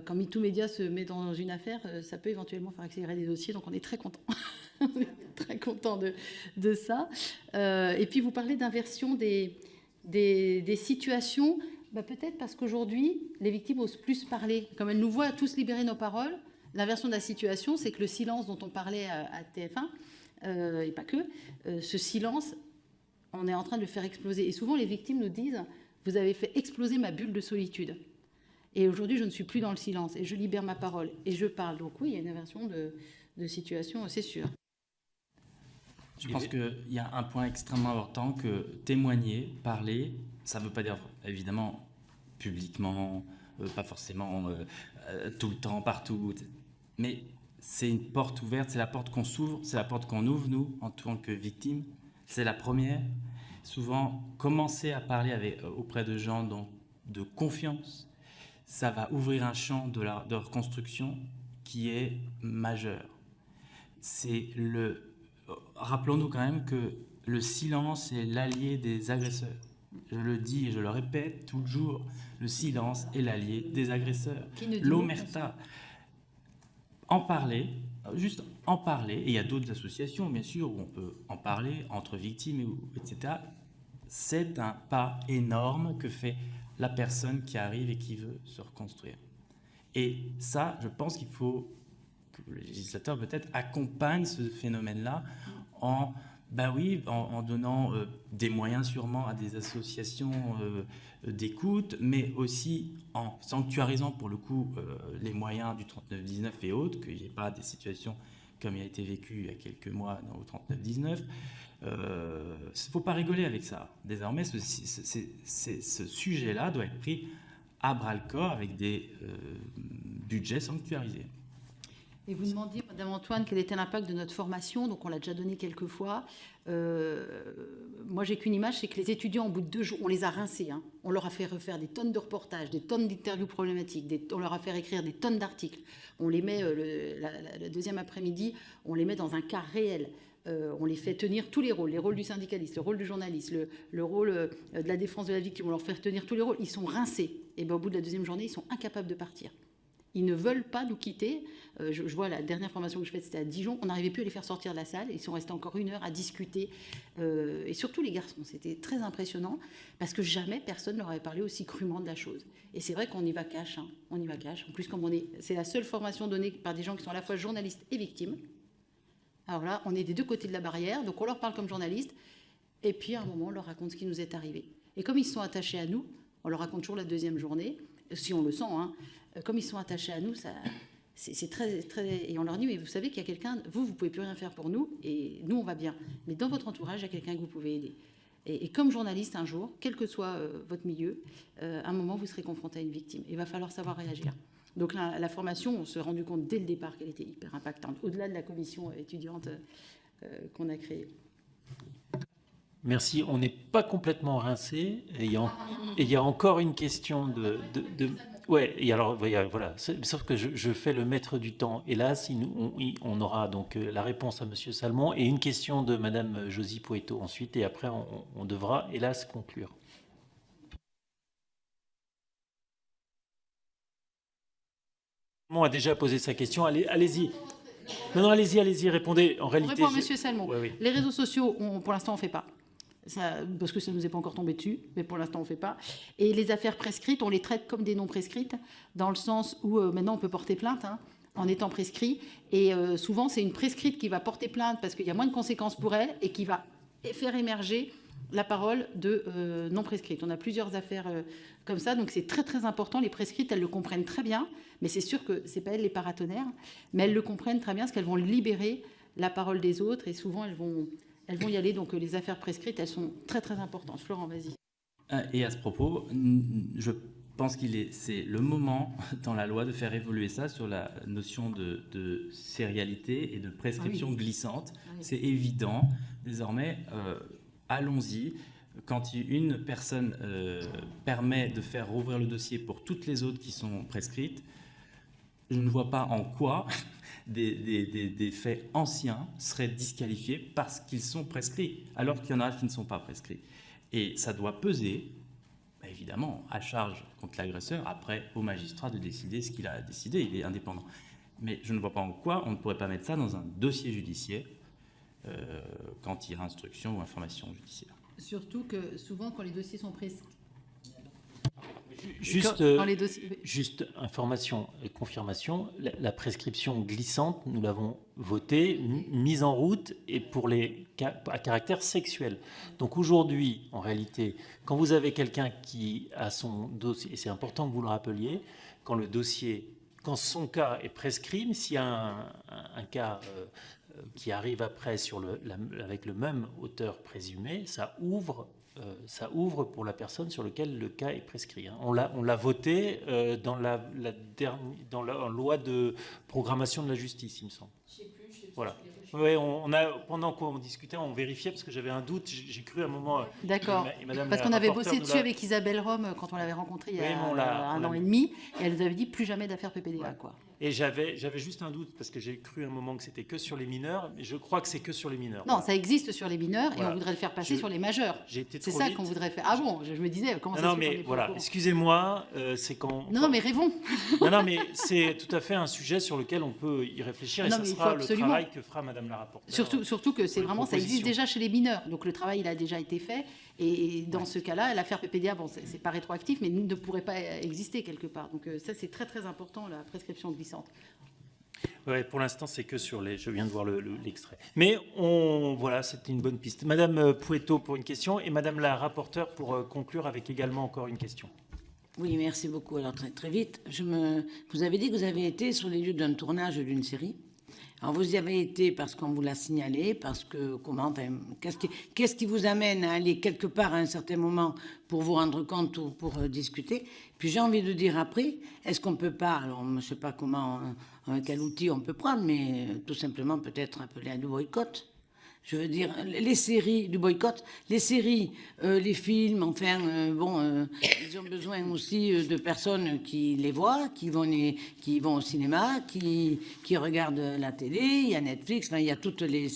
S2: quand MeTooMédia se met dans une affaire, ça peut éventuellement faire accélérer des dossiers, donc on est très content. On est très content de ça. Et puis vous parlez d'inversion des situations, peut-être parce qu'aujourd'hui, les victimes osent plus parler. Comme elles nous voient tous libérer nos paroles, l'inversion de la situation, c'est que le silence dont on parlait à TF1, et pas que, ce silence, on est en train de le faire exploser. Et souvent, les victimes nous disent: vous avez fait exploser ma bulle de solitude. Et aujourd'hui, je ne suis plus dans le silence et je libère ma parole et je parle. Donc oui, il y a une inversion de situation, c'est sûr.
S3: Je pense qu'il y a un point extrêmement important, que témoigner, parler, ça ne veut pas dire évidemment publiquement, pas forcément tout le temps, partout, mais c'est une porte ouverte, c'est la porte qu'on s'ouvre, c'est la porte qu'on ouvre, nous, en tant que victimes. C'est la première. Souvent, commencer à parler auprès de gens de confiance, ça va ouvrir un champ de reconstruction qui est majeur. Rappelons-nous quand même que le silence est l'allié des agresseurs. Je le dis et je le répète toujours, le silence est l'allié des agresseurs. L'omerta. En parler, juste en parler, et il y a d'autres associations, bien sûr, où on peut en parler entre victimes, etc. C'est un pas énorme que fait la personne qui arrive et qui veut se reconstruire. Et ça, je pense qu'il faut que le législateur peut-être accompagne ce phénomène-là en donnant des moyens sûrement à des associations d'écoute, mais aussi en sanctuarisant pour le coup les moyens du 3919 et autres, qu'il n'y ait pas des situations comme il a été vécu il y a quelques mois au 3919. Il ne faut pas rigoler avec ça. Désormais, ce sujet-là doit être pris à bras-le-corps avec des budgets sanctuarisés.
S2: Et vous demandiez, Madame Antoine, quel était l'impact de notre formation. Donc on l'a déjà donné quelques fois. Moi, j'ai qu'une image, c'est que les étudiants, au bout de 2 jours, on les a rincés. On leur a fait refaire des tonnes de reportages, des tonnes d'interviews problématiques, on leur a fait écrire des tonnes d'articles. On les met, le deuxième après-midi, on les met dans un cas réel. On les fait tenir tous les rôles du syndicaliste, le rôle du journaliste, le rôle de la défense de la victime. On leur fait tenir tous les rôles. Ils sont rincés. Et au bout de la 2e journée, ils sont incapables de partir. Ils ne veulent pas nous quitter. Je vois la dernière formation que je fais, c'était à Dijon. On n'arrivait plus à les faire sortir de la salle. Ils sont restés encore 1 heure à discuter. Et surtout les garçons, c'était très impressionnant parce que jamais personne leur avait parlé aussi crûment de la chose. Et c'est vrai qu'on y va cash. On y va cash. En plus, comme c'est la seule formation donnée par des gens qui sont à la fois journalistes et victimes. Alors là, on est des deux côtés de la barrière. Donc on leur parle comme journalistes. Et puis à un moment, on leur raconte ce qui nous est arrivé. Et comme ils sont attachés à nous, on leur raconte toujours la deuxième journée, si on le sent. Comme ils sont attachés à nous, c'est très, très... Et on leur dit, mais vous savez qu'il y a quelqu'un, vous ne pouvez plus rien faire pour nous, et nous, on va bien. Mais dans votre entourage, il y a quelqu'un que vous pouvez aider. Et comme journaliste, un jour, quel que soit votre milieu, à un moment, vous serez confronté à une victime. Il va falloir savoir réagir. Donc la formation, on s'est rendu compte dès le départ qu'elle était hyper impactante, au-delà de la commission étudiante qu'on a créée.
S1: Merci. On n'est pas complètement rincé. Et il y a encore une question de... Ouais, et alors, voilà. Sauf que je fais le maître du temps. Hélas, on aura donc la réponse à Monsieur Salmon et une question de Madame Josie Poeto ensuite. Et après, on devra, hélas, conclure. On a déjà posé sa question. Allez-y. Non, allez-y, répondez. En réalité,
S2: on répond à Monsieur Salmon.
S1: Oui.
S2: Les réseaux sociaux, pour l'instant, on ne fait pas. Ça, parce que ça ne nous est pas encore tombé dessus, mais pour l'instant, on ne fait pas. Et les affaires prescrites, on les traite comme des non prescrites, dans le sens où maintenant, on peut porter plainte en étant prescrit. Et souvent, c'est une prescrite qui va porter plainte parce qu'il y a moins de conséquences pour elle et qui va faire émerger la parole de non prescrite. On a plusieurs affaires comme ça, donc c'est très, très important. Les prescrites, elles le comprennent très bien, mais c'est sûr que ce n'est pas elles les paratonnerres, mais elles le comprennent très bien parce qu'elles vont libérer la parole des autres et souvent, elles vont y aller. Donc les affaires prescrites, elles sont très, très importantes. Florent, vas-y.
S3: Et à ce propos, je pense c'est le moment dans la loi de faire évoluer ça sur la notion de sérialité et de prescription glissante. C'est évident. Désormais, allons-y. Quand une personne permet de faire rouvrir le dossier pour toutes les autres qui sont prescrites, je ne vois pas en quoi des faits anciens seraient disqualifiés parce qu'ils sont prescrits, alors qu'il y en a qui ne sont pas prescrits. Et ça doit peser, évidemment, à charge contre l'agresseur, après au magistrat de décider ce qu'il a décidé, il est indépendant. Mais je ne vois pas en quoi on ne pourrait pas mettre ça dans un dossier judiciaire quand il y a instruction ou information judiciaire.
S2: Surtout que souvent, quand les dossiers sont prescrits,
S1: Juste information et confirmation, la prescription glissante, nous l'avons votée, mise en route et pour les cas à caractère sexuel. Donc aujourd'hui, en réalité, quand vous avez quelqu'un qui a son dossier, et c'est important que vous le rappeliez, quand son cas est prescrit, mais s'il y a un cas qui arrive après avec le même auteur présumé, ça ouvre pour la personne sur laquelle le cas est prescrit. On l'a voté dans la loi de programmation de la justice, il me semble. Je sais plus. Voilà. Oui, pendant qu'on discutait, on vérifiait parce que j'avais un doute. J'ai cru à un moment.
S2: D'accord. Parce qu'on avait bossé dessus avec Isabelle Rome quand on l'avait rencontrée il y a un an et demi, et elle nous avait dit plus jamais d'affaires PPDA, quoi.
S1: Et j'avais juste un doute parce que j'ai cru à un moment que c'était que sur les mineurs, mais je crois que c'est que sur les mineurs.
S2: Non, ça existe sur les mineurs et on voudrait le faire passer sur les majeurs. C'est ça qu'on voudrait faire. Ah bon, je me disais comment ça se fait.
S1: Non, mais voilà, excusez-moi, c'est quand.
S2: Non, mais rêvons.
S1: Non, mais c'est tout à fait un sujet sur lequel on peut y réfléchir et ça sera le travail que fera Madame la rapporteure.
S2: Surtout que c'est vraiment, ça existe déjà chez les mineurs. Donc le travail, il a déjà été fait. Et dans ce cas-là, l'affaire PPDA, bon, c'est pas rétroactif, mais ne pourrait pas exister quelque part. Donc ça, c'est très très important, la prescription glissante.
S1: Ouais, pour l'instant, c'est que sur les. Je viens de voir l'extrait. Mais voilà, c'était une bonne piste. Madame Poeto pour une question et Madame la rapporteure pour conclure avec également encore une question.
S10: Oui, merci beaucoup. Alors très très vite, vous avez dit que vous avez été sur les lieux d'un tournage d'une série. Alors vous y avez été parce qu'on vous l'a signalé, parce que qu'est-ce qui vous amène à aller quelque part à un certain moment pour vous rendre compte ou pour discuter? Puis j'ai envie de dire après, est-ce qu'on peut pas, alors je ne sais pas comment, quel outil on peut prendre, mais tout simplement peut-être appeler à du boycott. Je veux dire, les séries du boycott, les séries, les films, enfin, ils ont besoin aussi de personnes qui les voient, qui vont au cinéma, qui regardent la télé, il y a Netflix, enfin, il y a toutes les...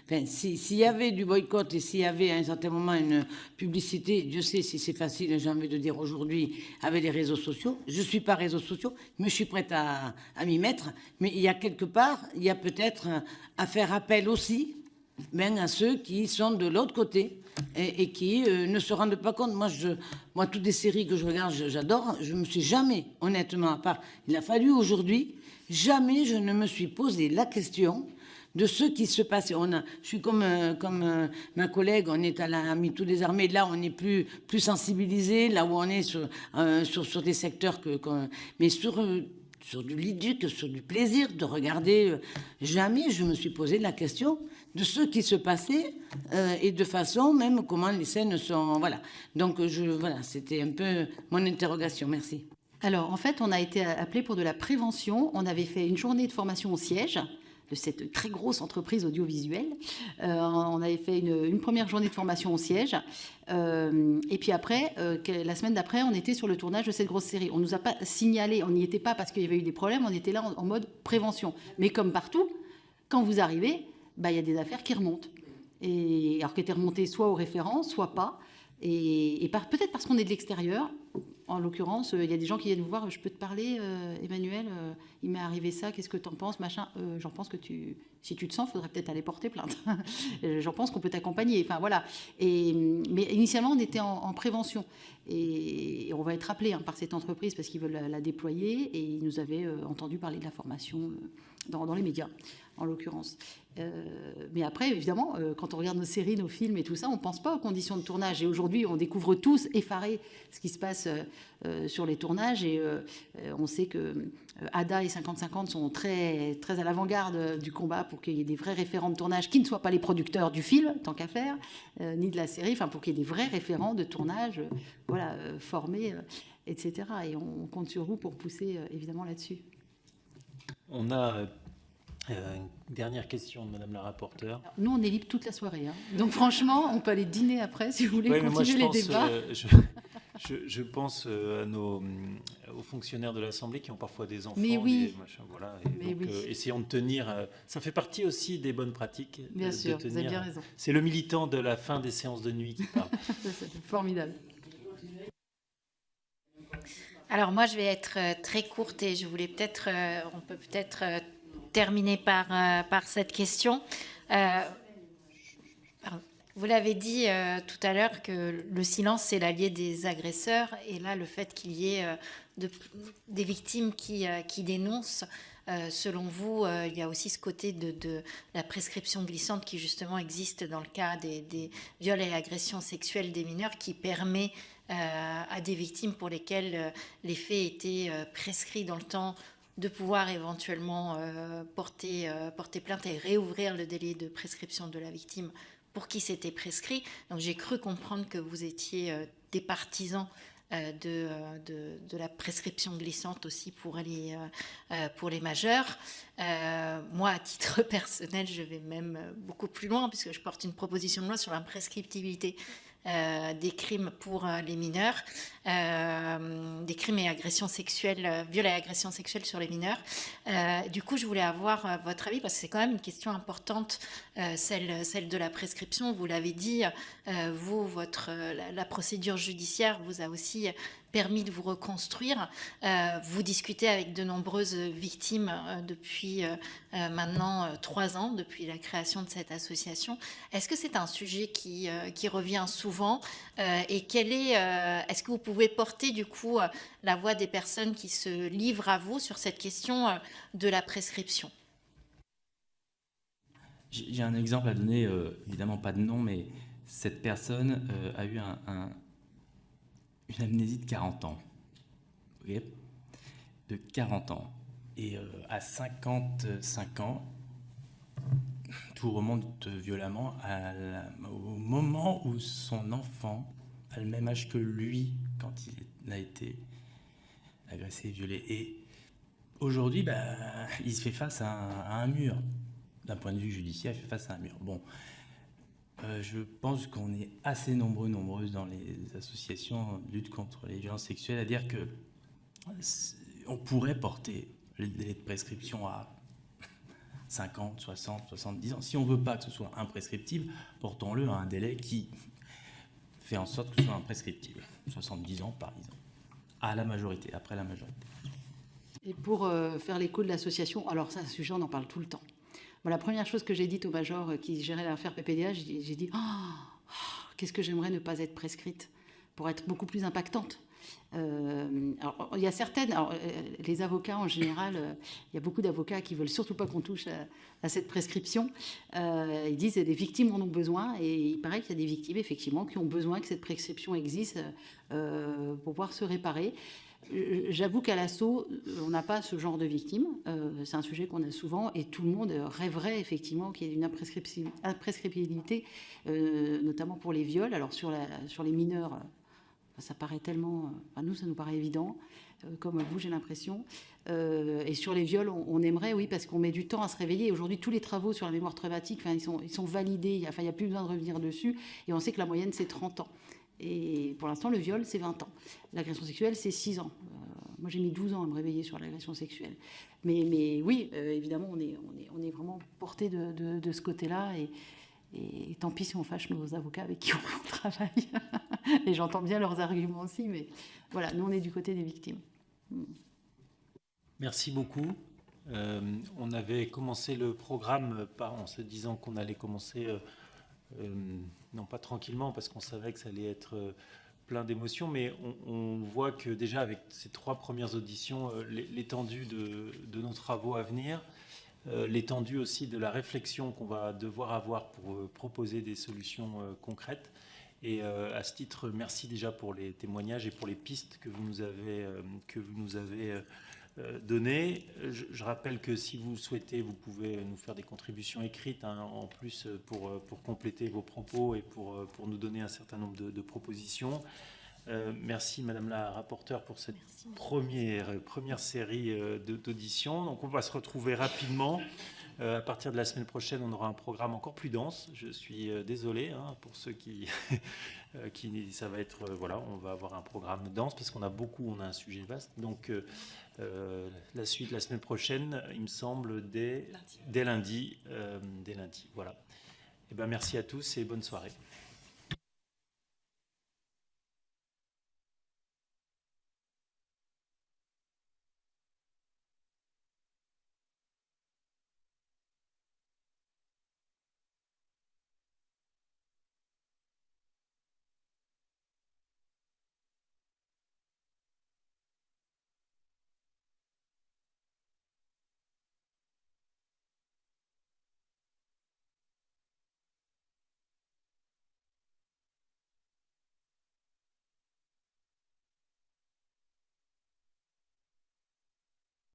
S10: Enfin, s'il y avait du boycott et s'il y avait à un certain moment une publicité, Dieu sait si c'est facile, j'ai envie de dire aujourd'hui, avec les réseaux sociaux, je ne suis pas réseaux sociaux, mais je suis prête à m'y mettre, mais il y a quelque part, il y a peut-être à faire appel aussi, même à ceux qui sont de l'autre côté et qui ne se rendent pas compte. Moi, toutes les séries que je regarde, j'adore. Je me suis jamais, honnêtement, à part, il a fallu aujourd'hui, jamais je ne me suis posé la question de ce qui se passe. Je suis comme ma collègue, on est à la MeToo des armées. Là, on est plus sensibilisé, là où on est sur des secteurs mais sur du liduc, sur du plaisir de regarder. Jamais je me suis posé la question de ce qui se passait et de façon même comment les scènes sont... Voilà. Donc, c'était un peu mon interrogation. Merci.
S2: Alors, en fait, on a été appelé pour de la prévention. On avait fait une journée de formation au siège de cette très grosse entreprise audiovisuelle. On avait fait une première journée de formation au siège. Et puis après, la semaine d'après, on était sur le tournage de cette grosse série. On ne nous a pas signalé, on n'y était pas parce qu'il y avait eu des problèmes, on était là en mode prévention. Mais comme partout, quand vous arrivez, il y a des affaires qui remontent. Et, alors qu'elles étaient remontées soit au référent, soit pas. Et peut-être parce qu'on est de l'extérieur. En l'occurrence, il y a des gens qui viennent nous voir. Je peux te parler, Emmanuel, il m'est arrivé ça, qu'est-ce que tu en penses, machin. J'en pense que si tu te sens, il faudrait peut-être aller porter plainte. J'en pense qu'on peut t'accompagner. Enfin, voilà. Mais initialement, on était en prévention. Et on va être appelé par cette entreprise parce qu'ils veulent la déployer. Et ils nous avaient entendu parler de la formation dans les médias, en l'occurrence. Mais après, évidemment, quand on regarde nos séries, nos films et tout ça, on ne pense pas aux conditions de tournage. Et aujourd'hui, on découvre tous, effarés, ce qui se passe sur les tournages. Et on sait que Ada et 50-50 sont très, très à l'avant-garde du combat pour qu'il y ait des vrais référents de tournage qui ne soient pas les producteurs du film, tant qu'à faire, ni de la série, enfin pour qu'il y ait des vrais référents de tournage formés, etc. Et on compte sur vous pour pousser, évidemment, là-dessus.
S1: On a une dernière question de Madame la rapporteure.
S2: Nous, on est libre toute la soirée. Donc, franchement, on peut aller dîner après si vous voulez continuer les débats.
S1: Je pense aux fonctionnaires de l'Assemblée qui ont parfois des enfants.
S2: Mais oui.
S1: Voilà. Et donc, essayons de tenir. Ça fait partie aussi des bonnes pratiques.
S2: Bien sûr, vous avez bien raison.
S1: C'est le militant de la fin des séances de nuit qui parle.
S2: C'est formidable.
S4: Alors moi, je vais être très courte et je voulais on peut peut-être terminer par cette question. Vous l'avez dit tout à l'heure que le silence, c'est l'allié des agresseurs. Et là, le fait qu'il y ait des victimes qui dénoncent, selon vous, il y a aussi ce côté de la prescription glissante qui justement existe dans le cas des viols et agressions sexuelles des mineurs, qui permet à des victimes pour lesquelles les faits étaient prescrits dans le temps de pouvoir éventuellement porter plainte et réouvrir le délai de prescription de la victime pour qui c'était prescrit. Donc j'ai cru comprendre que vous étiez des partisans de la prescription glissante aussi pour les majeurs. Moi, à titre personnel, je vais même beaucoup plus loin puisque je porte une proposition de loi sur l'imprescriptibilité des crimes pour les mineurs, des crimes et agressions sexuelles, viols et agressions sexuelles sur les mineurs. Du coup, je voulais avoir votre avis parce que c'est quand même une question importante, celle de la prescription. Vous l'avez dit, la procédure judiciaire vous a aussi permis de vous reconstruire. Vous discutez avec de nombreuses victimes depuis maintenant 3 ans, depuis la création de cette association. Est-ce que c'est un sujet qui revient souvent et est-ce que vous pouvez porter du coup la voix des personnes qui se livrent à vous sur cette question de la prescription?
S3: J'ai un exemple à donner, évidemment pas de nom, mais cette personne a eu une amnésie de 40 ans. Okay, de 40 ans. Et à 55 ans, tout remonte violemment au moment où son enfant a le même âge que lui quand il a été agressé et violé. Et aujourd'hui, il se fait face à un mur. D'un point de vue judiciaire, il fait face à un mur. Bon, Je pense qu'on est assez nombreuses dans les associations de lutte contre les violences sexuelles à dire que on pourrait porter le délai de prescription à 50, 60, 70 ans. Si on ne veut pas que ce soit imprescriptible, portons-le à un délai qui fait en sorte que ce soit imprescriptible. 70 ans, par exemple. À la majorité, après la majorité.
S2: Et pour faire l'écho de l'association, alors ça, ce sujet, on en parle tout le temps. Bon, la première chose que j'ai dite au major qui gérait l'affaire PPDA, j'ai dit qu'est-ce que j'aimerais ne pas être prescrite pour être beaucoup plus impactante. Alors, il y a certaines, les avocats en général, il y a beaucoup d'avocats qui veulent surtout pas qu'on touche à cette prescription. Ils disent que les victimes en ont besoin, et il paraît qu'il y a des victimes effectivement qui ont besoin que cette prescription existe pour pouvoir se réparer. J'avoue qu'à l'assaut, on n'a pas ce genre de victimes. C'est un sujet qu'on a souvent, et tout le monde rêverait effectivement qu'il y ait une imprescriptibilité, notamment pour les viols. Alors sur les mineurs, ça paraît tellement... nous, ça nous paraît évident, comme vous, j'ai l'impression. Et sur les viols, on aimerait, oui, parce qu'on met du temps à se réveiller. Aujourd'hui, tous les travaux sur la mémoire traumatique, ils sont validés. Il n'y a plus besoin de revenir dessus. Et on sait que la moyenne, c'est 30 ans. Et pour l'instant, le viol, c'est 20 ans. L'agression sexuelle, c'est 6 ans. Moi, j'ai mis 12 ans à me réveiller sur l'agression sexuelle. Mais oui, évidemment, on est vraiment porté de ce côté-là. Et tant pis si on fâche nos avocats avec qui on travaille. Et j'entends bien leurs arguments aussi, mais voilà, nous, on est du côté des victimes.
S1: Merci beaucoup. On avait commencé le programme en se disant qu'on allait commencer, non pas tranquillement, parce qu'on savait que ça allait être plein d'émotions, mais on voit que déjà avec ces 3 premières auditions, l'étendue de nos travaux à venir, l'étendue aussi de la réflexion qu'on va devoir avoir pour proposer des solutions concrètes. Et à ce titre, merci déjà pour les témoignages et pour les pistes que vous nous avez données. Je rappelle que si vous souhaitez, vous pouvez nous faire des contributions écrites en plus pour compléter vos propos et pour nous donner un certain nombre de propositions. Merci Madame la rapporteure pour cette première série d'auditions. Donc on va se retrouver rapidement. À partir de la semaine prochaine, on aura un programme encore plus dense. Je suis désolé pour ceux qui ça va être on va avoir un programme dense parce qu'on a un sujet vaste. Donc la suite la semaine prochaine, il me semble dès lundi. Voilà. Et merci à tous et bonne soirée.